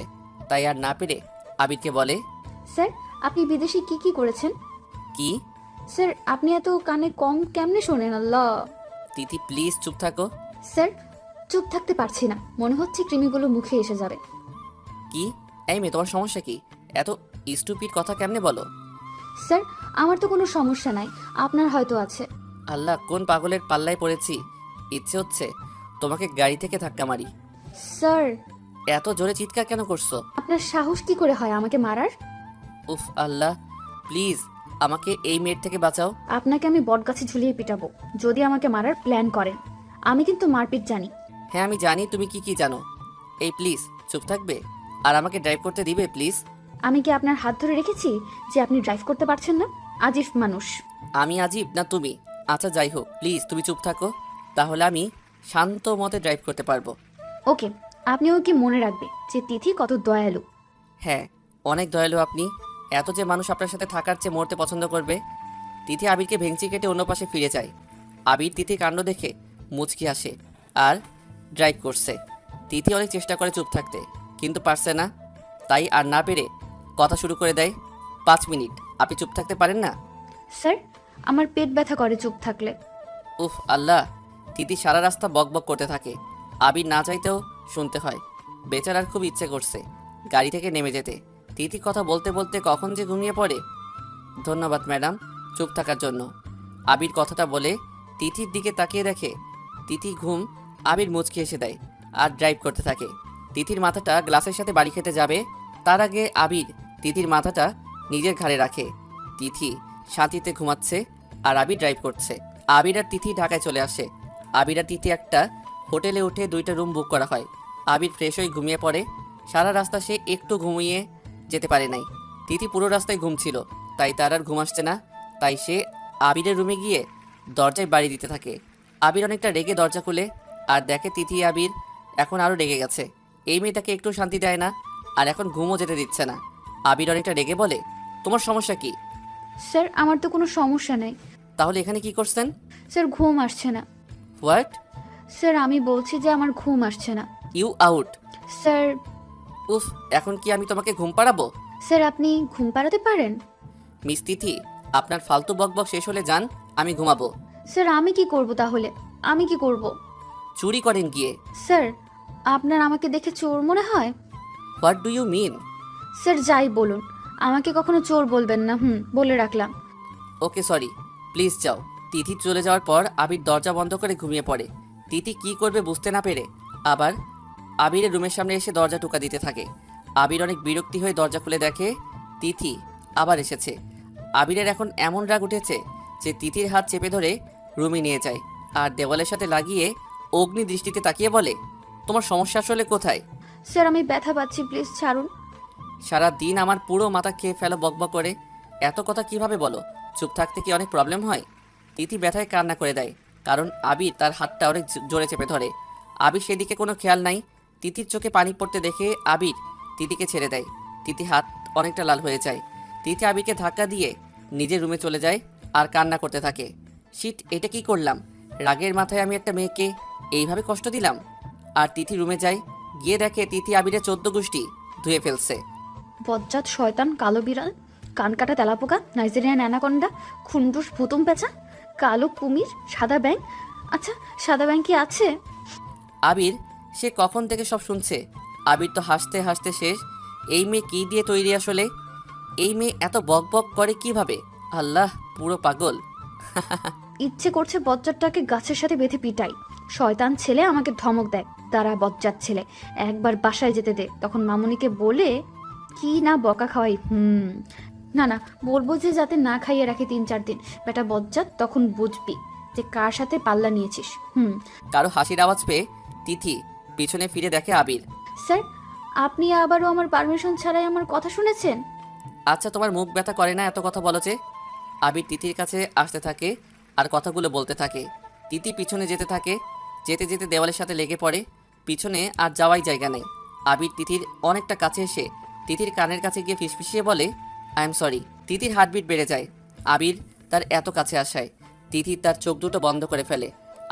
তাই আর না পেরে আবিরকে বলে, স্যার, আপনি বিদেশে কি কি করেছেন? কি? স্যার, আপনি এত কানে কম কেমনে শোনেন? আল্লাহ। তিথি প্লিজ চুপ থাকো। স্যার, চুপ থাকতে পারছি না, মনে হচ্ছে কৃমিগুলো মুখে এসে যাবে। কি? এই মেয়ে, তোমার সমস্যা কি? এত স্টুপিড কথা কেমনে বলো? স্যার, আমার তো কোনো সমস্যা নাই, আপনার হয়তো আছে। আল্লাহ, কোন পাগলের পাল্লায় পড়েছি। ইচ্ছে হচ্ছে তোমাকে গাড়ি থেকে ধাক্কা মারি। স্যার, এত জোরে চিৎকার কেন করছো? আপনার সাহস কি করে হয় আমাকে মারার? উফ আল্লাহ, প্লিজ আমাকে এই মেয়ের থেকে বাঁচাও। আপনাকে আমি বটগাছে ঝুলিয়ে পিটাবো যদি আমাকে মারার প্ল্যান করেন। আমি কিন্তু মারপিট জানি। হ্যাঁ আমি জানি তুমি কি কি জানো। এই প্লিজ চুপ থাকবে আর আমাকে ড্রাইভ করতে দিবে প্লিজ? আমি কি আপনার হাত ধরে রেখেছি যে আপনি ড্রাইভ করতে পারছেন না? আজিব মানুষ। আমি আজীব না তুমি? আচ্ছা যাই হোক, প্লিজ তুমি চুপ থাকো, তাহলে আমি শান্ত মতে ড্রাইভ করতে পারবো। ওকে, আপনিও কি মনে রাখবে যে তিথি কত দয়ালু। হ্যাঁ, অনেক দয়ালু আপনি। এত যে মানুষ আপনার সাথে থাকার চেয়ে মরতে পছন্দ করবে। তিথি আবিরকে ভেঙচি কেটে অন্য পাশে ফিরে যায়। আবির তিথির কাণ্ড দেখে মুচকি আসে আর ড্রাইভ করছে। তিথি অনেক চেষ্টা করে চুপ থাকতে, কিন্তু পারছে না, তাই আর না পেরে কথা শুরু করে দেয়। 5 মিনিট আপনি চুপ থাকতে পারেন না? স্যার, আমার পেট ব্যথা করে চুপ থাকলে। উফ আল্লাহ, তিথি সারা রাস্তা বকবক করতে থাকে। আবির না চাইতেও শুনতে হয়। বেচারার খুব ইচ্ছে করছে গাড়ি থেকে নেমে যেতে। তিথি কথা বলতে বলতে কখন যে ঘুমিয়ে পড়ে। ধন্যবাদ ম্যাডাম চুপ থাকার জন্য। আবির কথাটা বলে তিথির দিকে তাকিয়ে দেখে তিথি ঘুম। আবির মুচকি এসে দেয় আর ড্রাইভ করতে থাকে। তিথির মাথাটা গ্লাসের সাথে বাড়ি খেতে যাবে, তার আগে আবির তিথির মাথাটা নিজের ঘাড়ে রাখে। তিথি শান্তিতে ঘুমাচ্ছে আর আবির ড্রাইভ করছে। আবির আর তিথি ঢাকায় চলে আসে। আবির আর তিথি একটা হোটেলে উঠে 2টা রুম বুক করা হয়। আবির ফ্রেশ হয়ে ঘুমিয়ে পড়ে। সারা রাস্তা সে একটু ঘুমিয়ে যেতে পারে নাই। তিথি পুরো রাস্তায় ঘুমছিল, তাই তার আর ঘুম আসছে না। তাই সে আবিরের রুমে গিয়ে দরজায় বাড়ি দিতে থাকে। আবির অনেকটা রেগে দরজা খুলে আর দেখে তিথি আবির এখন আরও রেগে গেছে। এই মেয়ে তাকে একটু শান্তি দেয় না আর এখন ঘুমও যেতে দিচ্ছে না। আবির অনেকটা রেগে বলে, তোমার সমস্যা কি? স্যার, আমার তো কোনো সমস্যা নেই। তাহলে এখানে কি করছেন? স্যার, ঘুম আসছে না। হোয়াট? স্যার, আমি বলছি যে আমার ঘুম আসছে না। You out. স্যার। উফ, এখন কি আমি তোমাকে ঘুম পাড়াবো? স্যার, আপনি ঘুম পাড়াতে পারেন? মিস তিথি, আপনার ফালতু বকবক শেষ হলে যান, আমি ঘুমাবো। স্যার, আমি কি করব তাহলে? আমি কি করব? চুরি করেন গিয়ে। স্যার, আপনার আমাকে দেখে চোর মনে হয়? What do you mean? Sir, যাই বলুন, আমাকে কখনো চোর বলবেন না। বলে রাখলাম। ওকে সরি, প্লিজ যাও। তিথি চলে যাওয়ার পর আবির দরজা বন্ধ করে ঘুমিয়ে পড়ে। তিথি কি করবে বুঝতে না পেরে আবার আবিরের রুমের সামনে এসে দরজা টোকা দিতে থাকে। আবির অনেক বিরক্তি হয়ে দরজা খুলে দেখে তিথি আবার এসেছে। আবিরের এখন এমন রাগ উঠেছে যে তিথির হাত চেপে ধরে রুমে নিয়ে যায় আর দেওয়ালের সাথে লাগিয়ে অগ্নি দৃষ্টিতে তাকিয়ে বলে, তোমার সমস্যা আসলে কোথায়? স্যার, আমি ব্যথা পাচ্ছি, প্লিজ ছাড়ুন। সারা দিন আমার পুরো মাথা খেয়ে ফেলো বকবক করে। এত কথা কিভাবে বলো? চুপ থাকতে কি অনেক প্রবলেম হয়? তিথি ব্যথায় কান্না করে দেয়, কারণ আবির তার হাতটা অনেক জোরে চেপে ধরে। আবির সেদিকে কোনো খেয়াল নাই। তিথির চোখে পানি পড়তে দেখে আবির তিথিকে ছেড়ে দেয়। তিথি হাত অনেকটা লাল হয়ে যায়। তিথি আবিরকে ধাক্কা দিয়ে নিজের রুমে চলে যায় আর কান্না করতে থাকে। শিট, এটা কি করলাম? রাগের মাথায় আমি একটা মেয়েকে এইভাবে কষ্ট দিলাম। আর তিথি রুমে যায়, গিয়ে দেখে তিথি আবিরের 14 গোষ্ঠী ধুয়ে ফেলছে। বজ্জাত শয়তান, কালো বিড়াল, কানকাটা তেলাপোকা, নাইজেরিয়ান অ্যানাকন্ডা, খুন্ডুস ভুতুম পেঁচা, কালো কুমির, সাদা ব্যাঙ। আচ্ছা, সাদা ব্যাঙ কি আছে? আবির সে কখন থেকে সব শুনছে। আবির তো হাসতে হাসতে শেষ। এই মেয়ে কী দিয়ে তৈরি আসলে? এই মেয়ে এত বক বক করে কিভাবে? আল্লাহ, পুরো পাগল। ইচ্ছে করছে বজ্জাতটাকে গাছের সাথে বেঁধে পিটাই। শয়তান ছেলে আমাকে ধমক দেয়, তারা বজ্জাত ছেলে, একবার বাসায় যেতে দে, তখন মামুনিকে বলে কি না বকা খাওয়াই। না না, বলবো যে যাতে না খাইয়ে রাখে 3-4 দিন। বেটা বজ্জাত, তখন বুঝবি যে কার সাথে পাল্লা নিয়েছিস। কারো হাসির আওয়াজ পেয়ে তিথি পিছনে ফিরে দেখে আবির। স্যার, আপনি আবারও আমার পারমিশন ছাড়াই আমার কথা শুনেছেন? আচ্ছা, তোমার মুখ ব্যথা করে না এত কথা বলো যে? আবির তিথির কাছে আসতে থাকে আর কথাগুলো বলতে থাকে। তিথি পিছনে যেতে থাকে, যেতে যেতে দেওয়ালের সাথে লেগে পড়ে। পিছনে আর যাওয়াই জায়গা নেই। আবির তিথির অনেকটা কাছে এসে তিথির কানের কাছে গিয়ে ফিসফিসিয়ে বলে, আই এম সরি। তিথির হার্টবিট বেড়ে যায় আবির তার এত কাছে আসায়। তিথি তার চোখ দুটো বন্ধ করে ফেলে।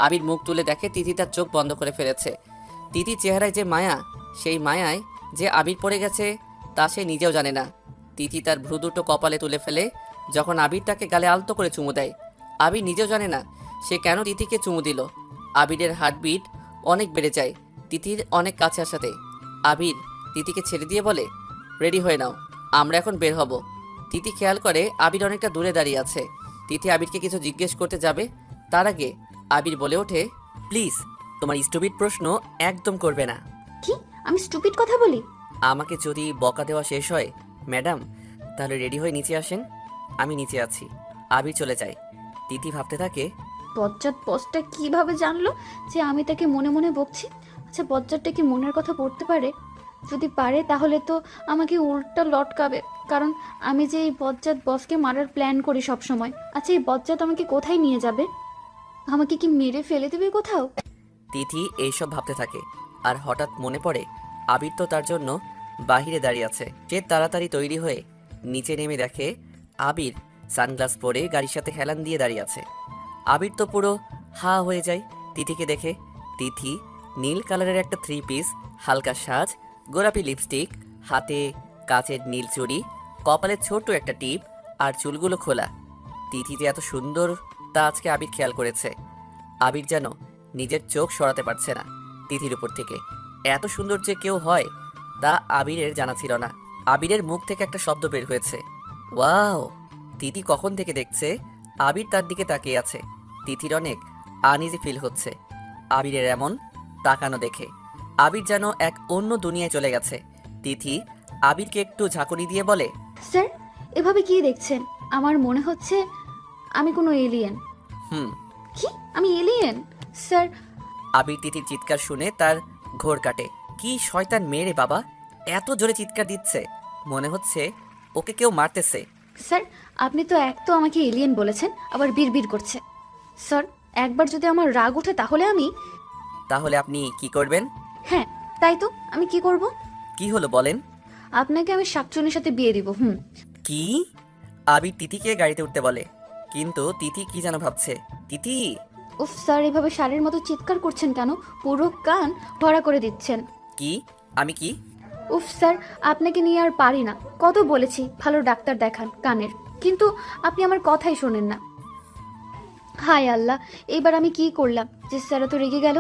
আবির মুখ তুলে দেখে তিথি তার চোখ বন্ধ করে ফেলেছে। তিথির চেহারায় যে মায়া, সেই মায়ায় যে আবির পড়ে গেছে তা সে নিজেও জানে না। তিথি তার ভ্রু দুটো কপালে তুলে ফেলে যখন আবির তাকে গালে আলতো করে চুমু দেয়। আবির নিজেও জানে না সে কেন তিথিকে চুমু দিল। আবিরের হার্টবিট অনেক বেড়ে যায় তিথির অনেক কাছে আসাতে। আবির তিথিকে ছেড়ে দিয়ে বলে, রেডি হয়ে নাও, আমরা এখন বের হব। তিথি খেয়াল করে আবির অনেকটা দূরে দাঁড়িয়ে আছে। তিথি আবিরকে কিছু জিজ্ঞেস করতে যাবে, তার আগে আবির বলে ওঠে, প্লিজ তোমার স্টুপিড প্রশ্ন একদম করবে না। কি, আমি স্টুপিড কথা বলি? আমাকে যদি বকা দেওয়া শেষ হয় ম্যাডাম, তাহলে রেডি হয়ে নিচে আসেন, আমি নিচে আছি। আবির চলে যায়। তিথি ভাবতে থাকে, বজ্জাত বসটা কিভাবে জানলো যে আমি তাকে মনে মনে বকছি? আচ্ছা, বজ্জাতটা কি মনের কথা পড়তে পারে? যদি পারে তাহলে তো আমাকে উল্টা লটকাবে, কারণ আমি যে এই বজ্জাত বসকে মারার প্ল্যান করি সব সময়। আচ্ছা, এই বজ্জাত আমাকে কোথায় নিয়ে যাবে? আমাকে কি মেরে ফেলে দেবে কোথাও? তিথি এইসব ভাবতে থাকে। আর হঠাৎ মনে পড়ে আবির তো তার জন্য বাহিরে দাঁড়িয়ে আছে। সে তাড়াতাড়ি তৈরি হয়ে নিচে নেমে দেখে আবির সানগ্লাস পরে গাড়ির সাথে হেলান দিয়ে দাঁড়িয়ে আছে। আবির তো পুরো হা হয়ে যায় তিথিকে দেখে। তিথি নীল কালারের একটা 3 পিস, হালকা সাজ, গোলাপি লিপস্টিক, হাতে কাচের নীল চুড়ি, কপালে ছোট্ট একটা টিপ আর চুলগুলো খোলা। তিথি যে এত সুন্দর তা আজকে আবির খেয়াল করেছে। আবির যেন নিজের চোখ সরাতে পারছে না তিথির উপর থেকে। এত সুন্দর যে কেউ হয় তা আবিরের জানা ছিল না। আবিরের মুখ থেকে একটা শব্দ বের হয়েছে, ওয়াও। তিথি কখন থেকে দেখছে আবির তার দিকে তাকিয়ে আছে। তিথির অনেক আনইজি ফিল হচ্ছে আবিরের এমন তাকানো দেখে। আবির যেন এক অন্য দুনিয়ায় চলে গেছে। তিথি আবিরকে একটু ঝাঁকুনি দিয়ে বলে, স্যার, এভাবে কি দেখছেন? আমার মনে হচ্ছে আমি কোনো এলিয়েন। হুম। কি, আমি এলিয়েন? স্যার। আবির তিথির চিৎকার শুনে তার ঘোর কাটে। কি শয়তান মেয়ে রে বাবা, এত জোরে চিৎকার দিচ্ছে, মনে হচ্ছে ওকে কেউ মারতেছে। স্যার, আপনি তো এক তো আমাকে এলিয়েন বলেছেন, আবার বিড়বিড় করছে। স্যার, একবার যদি আমার রাগ ওঠে তাহলে আপনি কি করবেন? হ্যাঁ, তাই তো, আমি কি করব? কি হলো বলেন? আপনাকে আমি শাকচুনির সাথে বিয়ে দিব। কি? আবির তিথিকে গাড়িতে উঠতে বলে, কিন্তু তিথি কি যেন ভাবছে। তিথি! উফ স্যার, এভাবে শাড়ির মতো চিৎকার করছেন কেন? পুরো কান ভরা করে দিচ্ছেন। কি? আমি কি? উফ স্যার, আপনাকে নিয়ে আর পারি না। কত বলেছি ভালো ডাক্তার দেখান কানের, কিন্তু আপনি আমার কথাই শোনেন না। হায় আল্লাহ, এবার আমি কি করলাম যে স্যার তো রেগে গেল?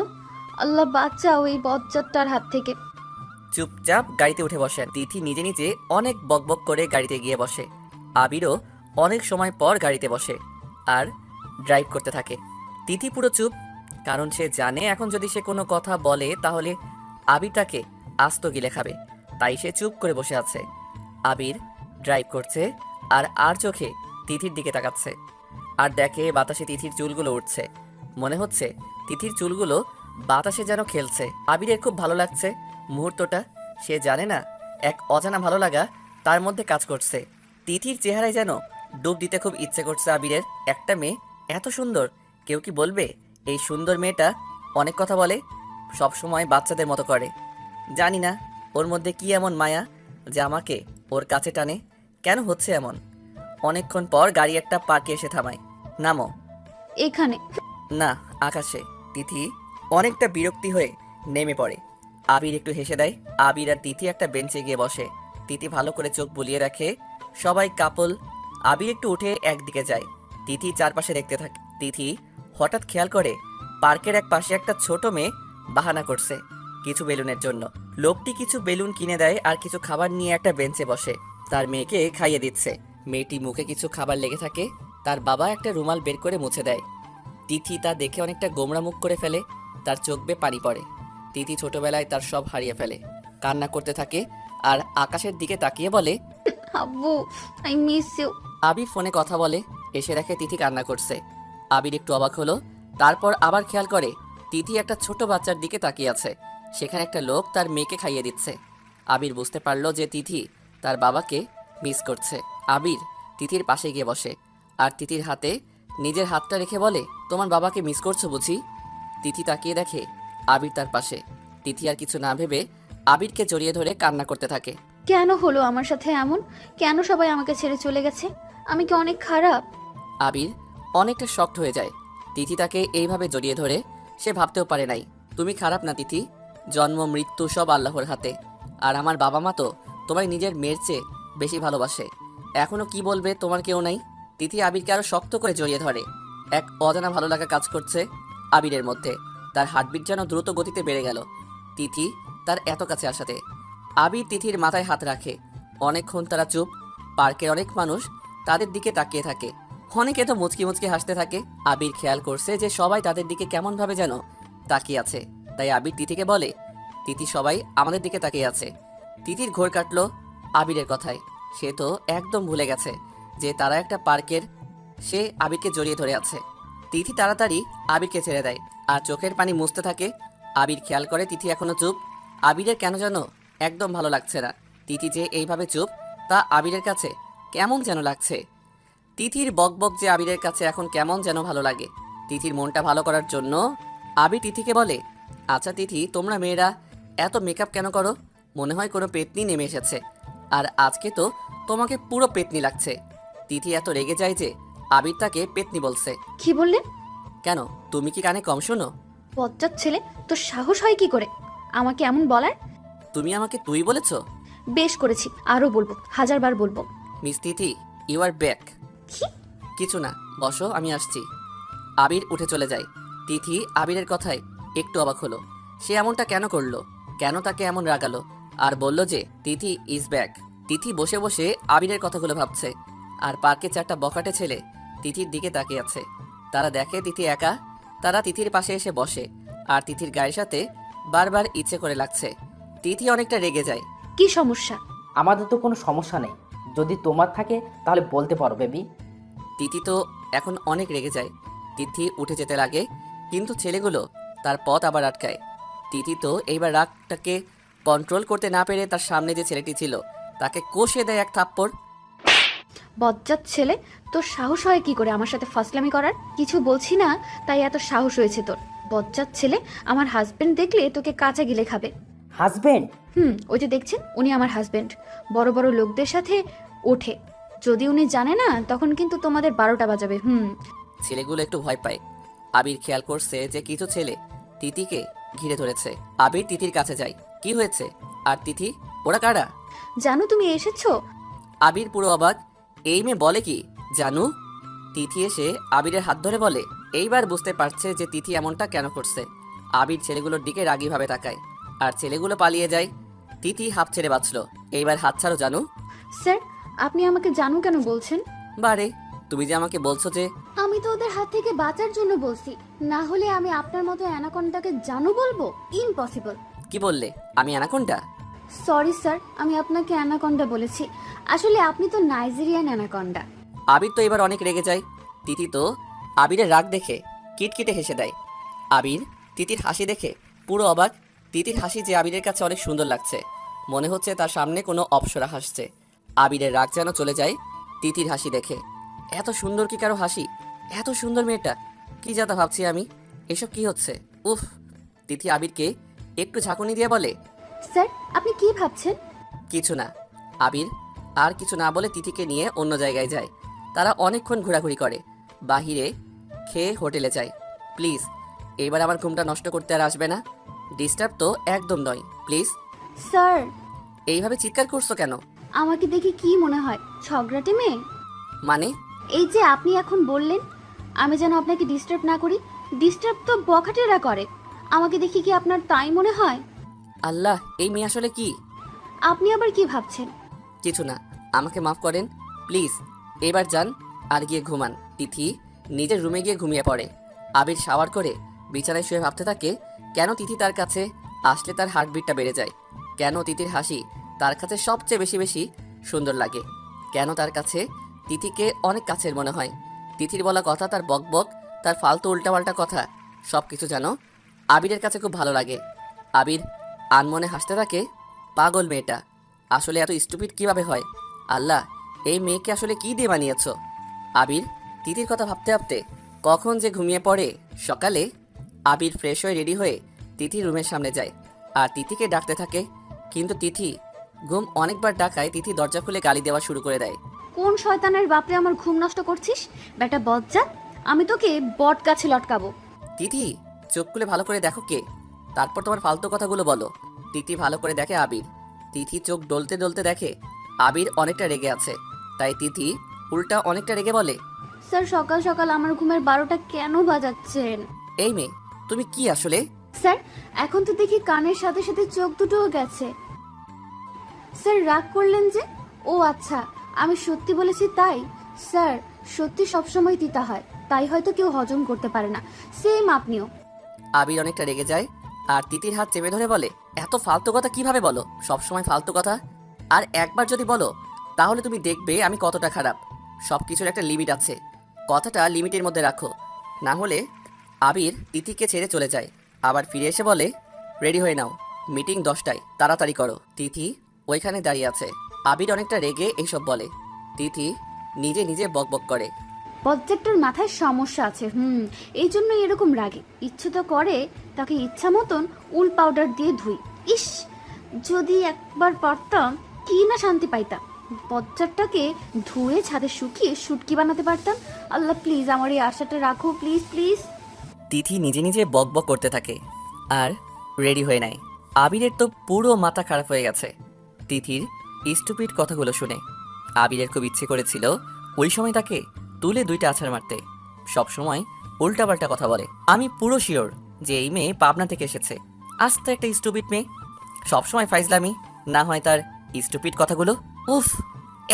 আল্লাহ বাঁচাও এই বজ্জাতটার হাত থেকে। চুপচাপ গাড়িতে উঠে বসেন। তিথি নিজে নিজে অনেক বকবক করে গাড়িতে গিয়ে বসে। আবিরও অনেক সময় পর গাড়িতে বসে আর ড্রাইভ করতে থাকে। তিথি পুরো চুপ, কারণ সে জানে এখন যদি সে কোনো কথা বলে তাহলে আবির তাকে আস্ত গিলে খাবে। তাই সে চুপ করে বসে আছে। আবির ড্রাইভ করছে আর চোখে তিথির দিকে তাকাচ্ছে। আর দেখে বাতাসে তিথির চুলগুলো উঠছে। মনে হচ্ছে তিথির চুলগুলো বাতাসে যেন খেলছে। আবিরের খুব ভালো লাগছে মুহূর্তটা। সে জানে না এক অজানা ভালো লাগা তার মধ্যে কাজ করছে। তিথির চেহারায় যেন ডুব দিতে খুব ইচ্ছে করছে আবিরের। একটা মেয়ে এত সুন্দর, কেউ কি বলবে এই সুন্দর মেয়েটা অনেক কথা বলে, সব সময় বাচ্চাদের মতো করে। জানি না ওর মধ্যে কি এমন মায়া যে আমাকে ওর কাছে টানে। কেন হচ্ছে এমন? অনেকক্ষণ পর গাড়ি একটা পার্কে এসে থামায়। নামো। এখানে না, আকাশে। তিথি অনেকটা বিরক্তি হয়ে নেমে পড়ে। আবির একটু হেসে দেয়। আবির আর তিথি একটা বেঞ্চে গিয়ে বসে। তিথি ভালো করে চোখ বুলিয়ে রাখে। সবাই কাপল। আবির একটু উঠে একদিকে যায়। তিথি চারপাশে দেখতে থাকে। তিথি হঠাৎ খেয়াল করে পার্কের এক পাশে একটা ছোট মেয়ে বাহানা করছে কিছু বেলুনের জন্য। লোকটি কিছু বেলুন কিনে দেয় আর কিছু খাবার নিয়ে একটা বেঞ্চে বসে তার মেয়েকে খাইয়ে দিচ্ছে। মেয়েটি মুখে কিছু খাবার লেগে থাকে, তার বাবা একটা রুমাল বের করে মুছে দেয়। তিথি তা দেখে অনেকটা গোমরা মুখ করে ফেলে, তার চোখ বেয়ে পানি পড়ে। তিথি ছোটবেলায় তার সব হারিয়ে ফেলে, কান্না করতে থাকে আর আকাশের দিকে তাকিয়ে বলে, আব্বু, আই মিস ইউ। আবির ফোনে কথা বলে, এসে দেখে তিথি কান্না করছে। আবির একটু অবাক হলো, তারপর আবার খেয়াল করে তিথি একটা ছোট বাচ্চার দিকে তাকিয়ে আছে, সেখানে একটা লোক তার মেয়েকে খাইয়ে দিচ্ছে। আবির বুঝতে পারলো যে তিথি তার বাবাকে মিস করছে। আবির তিথির পাশে গিয়ে বসে আর তিথির হাতে নিজের হাতটা রেখে বলে, তোমার বাবাকে মিস করছো বুঝি? তিথি তাকিয়ে দেখে আবির তার পাশে। তিথি আর কিছু না ভেবে আবিরকে জড়িয়ে ধরে কান্না করতে থাকে। কেন হলো আমার সাথে এমন? কেন সবাই আমাকে ছেড়ে চলে গেছে? আমি কি অনেক খারাপ? আবির অনেকটা শক্ট হয়ে যায়। তিথি তাকে এইভাবে জড়িয়ে ধরে, সে ভাবতেও পারে নাই তুমি খারাপ না তিথি, জন্ম মৃত্যু সব আল্লাহর হাতে, আর আমার বাবা মা তো তোমার নিজের মেয়ের চেয়ে বেশি ভালোবাসে, এখনো কি বলবে তোমার কেউ নাই। তিথি আবিরকে আরো শক্ত করে জড়িয়ে ধরে। এক অজানা ভালো লাগা কাজ করছে আবিরের মধ্যে, তার হার্টবিট যেন দ্রুত গতিতে বেড়ে গেল তিথি তার এত কাছে আসাতে। আবির তিথির মাথায় হাত রাখে। অনেকক্ষণ তারা চুপ। পার্কের অনেক মানুষ তাদের দিকে তাকিয়ে থাকে, অনেকে তো মুচকি মুচকি হাসতে থাকে। আবির খেয়াল করছে যে সবাই তাদের দিকে কেমন ভাবে যেন তাকিয়ে আছে, তাই আবির তিথিকে বলে, তিথি সবাই আমাদের দিকে তাকিয়ে আছে। তিথির ঘোর কাটলো আবিরের কথায়, সে তো একদম ভুলে গেছে যে তারা একটা পার্কের, সে আবিরকে জড়িয়ে ধরে আছে। তিথি তাড়াতাড়ি আবিরকে ছেড়ে দেয় আর চোখের পানি মুছতে থাকে। আবির খেয়াল করে তিথি এখনো চুপ। আবিরের কেন যেন একদম ভালো লাগছে না। তিথি যে এইভাবে চুপ তা আবিরের কাছে কেমন যেন লাগছে। তিথির বকবক যে আবিরের কাছে এখন কেমন যেন ভালো লাগে। তিথির মনটা ভালো করার জন্য আবির তিথিকে বলে, আচ্ছা তিথি, তোমরা মেয়েরা এত মেকআপ কেন করো? মনে হয় কোনো পেতনি নেমে এসেছে, আর আজকে তো তোমাকে পুরো পেতনি লাগছে। তিথি এত রেগে যায় যে আবির তাকে পেতনি বলছে। কি বললেন? কেন, তুমি কি কানে কম শোনো? বজ্জাত ছেলে, তোর সাহস হয় কি করে আমাকে এমন বলার? তুমি আমাকে তুই বলেছো? বেশ করেছি, আরো বলবো, 1000বার বলবো। Miss Tithi, you are back. কি? কিছু না, বসো, আমি আসছি। আবির উঠে চলে যায়। তিথি আবিরের কথায় একটু অবাক হলো, সে এমনটা কেন করলো, কেন তাকে এমন রাগালো, আর বলল যে তিথি ইজ ব্যাক। তিথি বসে বসে আবিরের কথাগুলো ভাবছে, আর পার্কে 4টা বখাটে ছেলে তিথির দিকে তাকিয়ে আছে। তারা দেখে তিথি একা, তারা তিথির পাশে এসে বসে, আর তিথির গায়ের সাথে বারবার ইচ্ছে করে লাগছে। তিথি অনেকটা রেগে যায়। কি সমস্যা? আমাদের তো কোনো সমস্যা নেই, যদি তোমার থাকে তাহলে বলতে পারো বেবি। তিথি তো এখন অনেক রেগে যায়। তিথি উঠে যেতে লাগে, কিন্তু ছেলেগুলো তার পথ আবার আটকায়। তিথি তো এইবার রাগটাকে কন্ট্রোল করতে না পেরে তার সামনে যে ছেলেটি ছিল তাকে কষে দেয় এক থাপ্পড়। বজ্জাত ছেলে, তোর সাহস হয় কি করে আমার সাথে ফাসলামি করার? কিছু বলছি না তাই এত সাহস হয়েছে তোর। বজ্জাত ছেলে, আমার হাজবেন্ড দেখলে তোকে কাঁচা গিলে খাবে। হাজবেন্ড? ওই যে দেখছেন, উনি আমার হাজবেন্ড। বড় বড় লোকদের সাথে ওঠে, যদি উনি জানে না তখন কিন্তু তোমাদের 12টা বাজাবে। ছেলেগুলো একটু ভয় পায়। আবির খেয়াল করছে যে কিছু ছেলে তিথিকে ঘিরে ধরেছে। আবির তিথির কাছে যায়, কি হয়েছে? আর তিথি, ওরা কারা? জানো তুমি এসেছো? আবির পুরো অবাক, এই মেয়ে বলে কি জানু? তিথি এসে আবিরের হাত ধরে বলে। এইবার বুঝতে পারছে যে তিথি এমনটা কেন করছে। আবির ছেলেগুলোর দিকে রাগীভাবে তাকায়, আর ছেলেগুলো পালিয়ে যায়। তিথি হাফ ছেড়ে বাঁচলো। এইবার হাত ছাড়ো জানু। স্যার, আপনি আমাকে জানু কেন বলছেন? বারে, তুমি যে আমাকে বলছো যে। আমি তো ওদের হাত থেকে বাঁচার জন্য বলছি, না হলে আমি আপনার মতো অ্যানাকন্ডাকে জানু বলবো? ইম্পসিবল। কি বললে? আমি অ্যানাকোন্ডা? সরি স্যার, আমি আপনাকে অ্যানাকন্ডা বলেছি, আসলে আপনি তো নাইজেরিয়ান অ্যানাকন্ডা। আবির তো এবার অনেক রেগে যায়। তিথি তো আবিরের রাগ দেখে কিটকিটে হেসে দেয়। আবির তিথির হাসি দেখে পুরো অবাক। তিথির হাসি যে আবিরের কাছে অনেক সুন্দর লাগছে, মনে হচ্ছে তার সামনে কোনো অপ্সরা হাসছে। আবিরের রাগ যেন চলে যায় তিথির হাসি দেখে। এত সুন্দর কি কারো হাসি? এত সুন্দর মেয়েটা, কি যাতা ভাবছি আমি, এসব কি হচ্ছে? উফ। তিথি আবিরকে একটু ঝাঁকুনি দিয়ে বলে, স্যার, আপনি কি ভাবছেন? কিছু না। আবির আর কিছু না বলে তিথিকে নিয়ে অন্য জায়গায় যায়। তারা অনেকক্ষণ ঘোরাঘুরি করে, বাহিরে খেয়ে হোটেলে যায়। প্লিজ, এবার আমার ঘুমটা নষ্ট করতে আর আসবে না। ডিস্টার্ব তো একদম নয়, প্লিজ। স্যার, এইভাবে চিৎকার করছো কেন? আমাকে দেখে কি মনে হয়, ঝগড়াটে মেয়ে? মানে? এই যে আপনি এখন বললেন আমি যেন আপনাকে ডিস্টার্ব না করি, ডিস্টার্ব তো বখাটেরা করে, আমাকে দেখি কি আপনার তাই মনে হয়? আল্লাহ, এই মেয়ে আসলে কি? আপনি আবার কি ভাবছেন? কিছু না, আমাকে মাফ করেন প্লিজ। এবার যান আর গিয়ে ঘুমান। তিথি নিজের রুমে গিয়ে ঘুমিয়ে পড়ে। আবির শাওয়ার করে বিছানায় শুয়ে ভাবতে থাকে, কেন তিথি তার কাছে আসলে তার হার্টবিটটা বেড়ে যায়, কেন তিথির হাসি তার কাছে সবচেয়ে বেশি বেশি সুন্দর লাগে, কেন তার কাছে তিথিকে অনেক কাছের মনে হয়। তিথির বলা কথা, তার বকবক, তার ফালতু উল্টাপাল্টা কথা সব কিছু যেন আবিরের কাছে খুব ভালো লাগে। আবির আনমনে হাসতে থাকে, পাগল মেয়েটা আসলে এত স্টুপিড কিভাবে হয়? আল্লাহ, এই মেয়েকে আসলে কি দিয়ে বানিয়েছ? আবির তিথির কথা ভাবতে ভাবতে কখন যে ঘুমিয়ে পড়ে। সকালে আবির ফ্রেশ হয়ে রেডি হয়ে তিথির রুমের সামনে যায় আর তিথিকে ডাকতে থাকে, কিন্তু তিথি ঘুম অনেকবার ডাকায় তিথি দরজা খুলে গালি দেওয়া শুরু করে দেয়। কোন শয়তানের বাপরে আমার ঘুম নষ্ট করছিস? বেটা বজ্জাত, আমি তোকে বট গাছে লটকাবো। তিথি চোখ খুলে ভালো করে দেখো কে, তারপর তোমার ফালতু কথাগুলো বলো। তিথি ভালো করে দেখে আবির। তিথি চোখ ডলতে ডলতে দেখে আবির অনেকটা রেগে আছে, তাই তিথি উল্টা অনেকটা রেগে বলে, স্যার সকাল সকাল আমার ঘুমের 12টা কেন বাজাচ্ছেন? এই মেয়ে তুমি কি আসলে? স্যার এখন তো দেখি কানের সাথে সাথে চোখ দুটোও গেছে। স্যার রাগ করলেন যে? ও আচ্ছা, আমি সত্যি বলেছি তাই। স্যার সত্যি সবসময় তিতা হয়, তাই হয়তো কেউ হজম করতে পারে না, সেম আপনিও। আবির অনেকটা রেগে যায় আর তিতির হাত চেপে ধরে বলে, এত ফালতু কথা কিভাবে বলো? সবসময় ফালতু কথা। আর একবার যদি বলো তাহলে তুমি দেখবে আমি কতটা খারাপ। সব কিছুর একটা লিমিট আছে, কথাটা লিমিটের মধ্যে রাখো, না হলে। আবির তিথিকে ছেড়ে চলে যায়, আবার ফিরে এসে বলে, রেডি হয়ে নাও, মিটিং 10টায়, তাড়াতাড়ি করো। তিথি ওইখানে দাঁড়িয়ে আছে। আবির অনেকটা রেগে এইসব বলে। তিথি নিজে নিজে বকবক করে, বজ্জাকটার মাথায় সমস্যা আছে, এই জন্য এরকম রাগে। ইচ্ছে তো করে তাকে ইচ্ছা মতন উল পাউডার দিয়ে ধুই। ইস, যদি একবার পারতাম কি না শান্তি পাইতাম। বজ্জাকটাকে ধুয়ে ছাদে শুকিয়ে শুটকি বানাতে পারতাম। আল্লাহ প্লিজ আমার এই আশাটা রাখো, প্লিজ প্লিজ। তিথি নিজে নিজে বকবক করতে থাকে আর রেডি হয়ে নেয়। আবিরের তো পুরো মাথা খারাপ হয়ে গেছে তিথির স্টুপিড কথাগুলো শুনে। আবিরের খুব ইচ্ছে করেছিল ওই সময় তাকে তুলে 2টা আছাড় মারতে। সবসময় উল্টাপাল্টা কথা বলে। আমি পুরো শিওর যে এই মেয়ে পাবনা থেকে এসেছে, আস্তে একটা স্টুপিড মেয়ে, সবসময় ফাইজলামি, না হয় তার স্টুপিড কথাগুলো। উফ,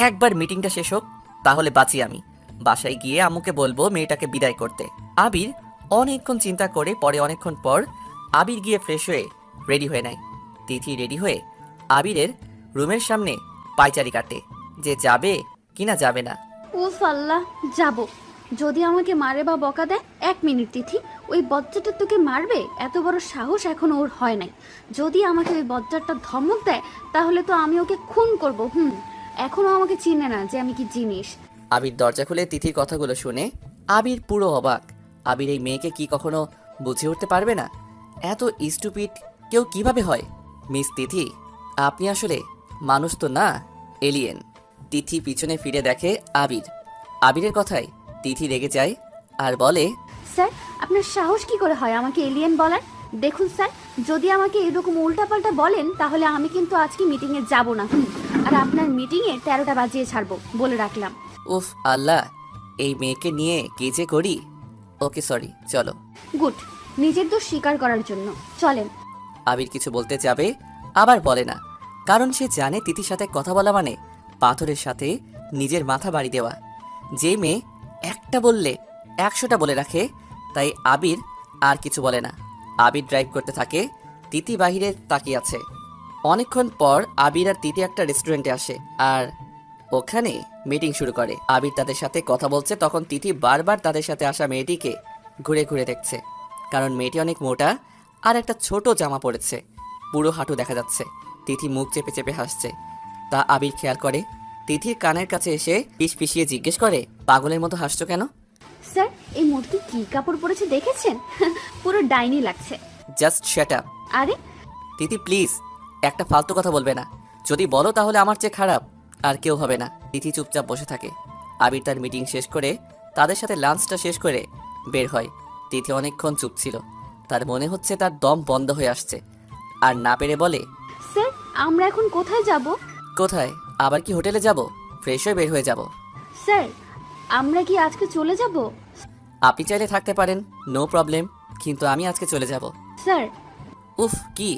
একবার মিটিংটা শেষ হোক তাহলে বাঁচি আমি। বাসায় গিয়ে আম্মুকে বলবো মেয়েটাকে বিদায় করতে। আবির অনেকক্ষণ চিন্তা করে পরে অনেকক্ষণ পর আবির গিয়ে ফ্রেশ হয়ে রেডি হয়ে নেয়। তিথি রেডি হয়ে আবিরের রুমের সামনে পায়চারি কাটে যে যাবে কিনা যাবে না। উফ আল্লাহ, যাব। যদি আমাকে মারে বা বকা দেয়, 1 মিনিট তিথি, ওই বজ্জাটা তোকে মারবে এত বড় সাহস এখনো ওর হয় নাই। যদি আমাকে ওই বজ্জাটা ধমক দেয় তাহলে তো আমি ওকে খুন করব। এখনো আমাকে চিনে না যে আমি কি জিনিস। আবির দরজা খুলে তিথির কথাগুলো শুনে আবির পুরো অবাক। আবির এই মেয়েকে কি কখনো বুঝে উঠতে পারবে না? এত স্টুপিড কেউ কিভাবে হয়? মিস তিথি, আপনি আসলে মানুষ তো না, এলিয়েন। তিথি পিছনে ফিরে দেখে আবির। আবিরের কথায় তিথি রেগে যায় আর বলে, স্যার আপনার সাহস কি করে হয় আমাকে এলিয়েন বলার? দেখুন স্যার, যদি আমাকে এরকম উল্টাপাল্টা বলেন তাহলে আমি কিন্তু আজকে মিটিংয়ে যাব না। আর আপনার মিটিংয়ে 13টা বাজিয়ে ছাড়বো, বলে রাখলাম। উফ আল্লাহ, এই মেয়েকে নিয়ে কি যে করি। ওকে সরি, চলো। গুড, নিজের দোষ স্বীকার করার জন্য চলেন। আবির কিছু বলতে যাবে আবার বলে না, কারণ সে জানে তিথির সাথে কথা বলা মানে পাথরের সাথে নিজের মাথা বাড়ি দেওয়া। যে মেয়ে একটা বললে 100টা বলে রাখে, তাই আবির আর কিছু বলে না। আবির ড্রাইভ করতে থাকে, তিথি বাহিরে তাকিয়ে আছে। অনেকক্ষণ পর আবির আর তিথি একটা রেস্টুরেন্টে আসে আর ওখানে মিটিং শুরু করে। আবির তাদের সাথে কথা বলছে, তখন তিথি বারবার তাদের সাথে আসা মেয়েটিকে ঘুরে ঘুরে দেখছে, কারণ মেয়েটি অনেক মোটা আর একটা ছোট জামা পরেছে, পুরো হাঁটু দেখা যাচ্ছে। তিথি মুখ চেপে চেপে হাসছে, তা আবির খেয়াল করে। তিথির কানের কাছে এসে পিষিয়ে জিজ্ঞেস করে, পাগলের মতো হাসছো কেন? স্যার এই মূর্তি কি কাপড় পরেছে দেখেছেন? পুরো ডাইনি লাগছে। Just shut up. আরে তিথি প্লিজ একটা ফালতু কথা বলবে না, যদি বলো তাহলে আমার চেয়ে খারাপ আর কেউ হবে না। তিথি চুপচাপ বসে থাকে। আবির তার মিটিং শেষ করে তাদের সাথে লাঞ্চটা শেষ করে বের হয়। তিথি অনেকক্ষণ চুপ ছিল, তার মনে হচ্ছে তার দম বন্ধ হয়ে আসছে, আর না পেরে বলে, স্যার আমরা এখন কোথায় যাব? কোথায়? আবার কি হোটেলে যাব? ফ্রেশ হয়ে বের হয়ে যাব। স্যার আমরা কি আজকে চলে যাব? আপনি চাইলে থাকতে পারেন, নো প্রবলেম, কিন্তু আমি আজকে চলে যাব। স্যার উফ কি?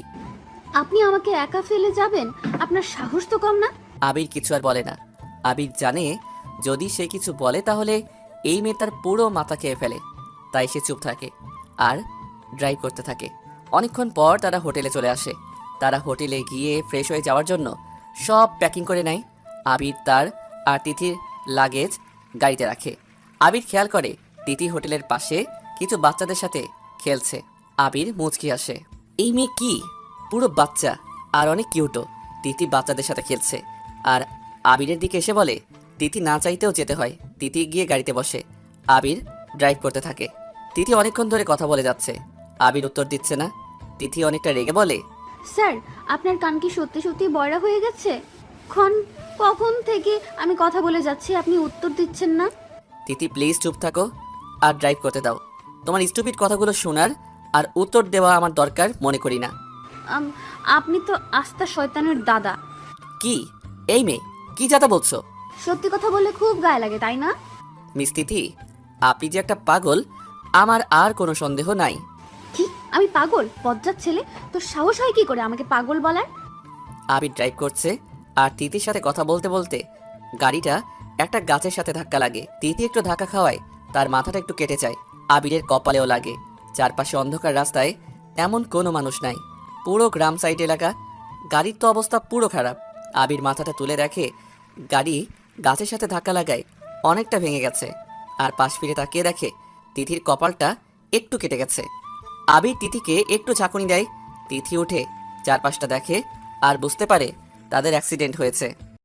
আপনি আমাকে একা ফেলে যাবেন? আপনার সাহস তো কম না। আবির কিছু আর বলে না। আবির জানে যদি সে কিছু বলে তাহলে এই মেয়ে তার পুরো মাথা খেয়ে ফেলে, তাই সে চুপ থাকে আর ড্রাইভ করতে থাকে। অনেকক্ষণ পর তারা হোটেলে চলে আসে। তারা হোটেলে গিয়ে ফ্রেশ হয়ে যাওয়ার জন্য সব প্যাকিং করে নেয়। আবির তার আর তিথির লাগেজ গাড়িতে রাখে। আবির খেয়াল করে তিথি হোটেলের পাশে কিছু বাচ্চাদের সাথে খেলছে। আবির মুচকি আসে। এই মেয়ে কি, পুরো বাচ্চা আর অনেক কিউটও। তিথি বাচ্চাদের সাথে খেলছে আর আবিরের দিকে এসে বলে তিথি না চাইতেও যেতে হয়। তিথি গিয়ে গাড়িতে বসে। আবির ড্রাইভ করতে থাকে। তিথি অনেকক্ষণ ধরে কথা বলে যাচ্ছে। আবির উত্তর দিচ্ছে না। তিথি অনেকটা রেগে বলে, স্যার, আপনার কান কি সত্যি সত্যি বয়রা হয়ে গেছে? কখন থেকে আমি কথা বলে যাচ্ছি, আপনি উত্তর দিচ্ছেন না। তিথি প্লিজ চুপ থাকো আর ড্রাইভ করতে দাও। তোমার স্টুপিড কথাগুলো শোনার আর উত্তর দেওয়া আমার দরকার মনে করি না। আপনি তো আস্তা শয়তানের দাদা। কি এই মেয়ে, কি যাতা বলছো? সত্যি কথা বললে খুব গায়ে লাগে, তাই না? মিস তিথি, আপনি যে একটা পাগল আমার আর কোনো সন্দেহ নাই। কি, আমি পাগল? বজ্জাত ছেলে, তোর সাহস হয় কি করে আমাকে পাগল বলার? আবির ড্রাইভ করছে আর তিথির সাথে কথা বলতে বলতে গাড়িটা একটা গাছের সাথে ধাক্কা লাগে। তিথি একটু ধাক্কা খাওয়ায় তার মাথাটা একটু কেটে যায়। আবিরের কপালেও লাগে। চারপাশে অন্ধকার রাস্তায় এমন কোনো মানুষ নাই, পুরো গ্রাম সাইড এলাকা। গাড়ির তো অবস্থা পুরো খারাপ। আবির মাথাটা তুলে দেখে গাড়ি গাছের সাথে ধাক্কা লাগায় অনেকটা ভেঙে গেছে। আর পাশ ফিরে তাকিয়ে দেখে তিথির কপালটা একটু কেটে গেছে। আবির তিথিকে একটু ঝাঁকুনি দেয়। তিথি উঠে চারপাশটা দেখে আর বুঝতে পারে তাদের অ্যাক্সিডেন্ট হয়েছে।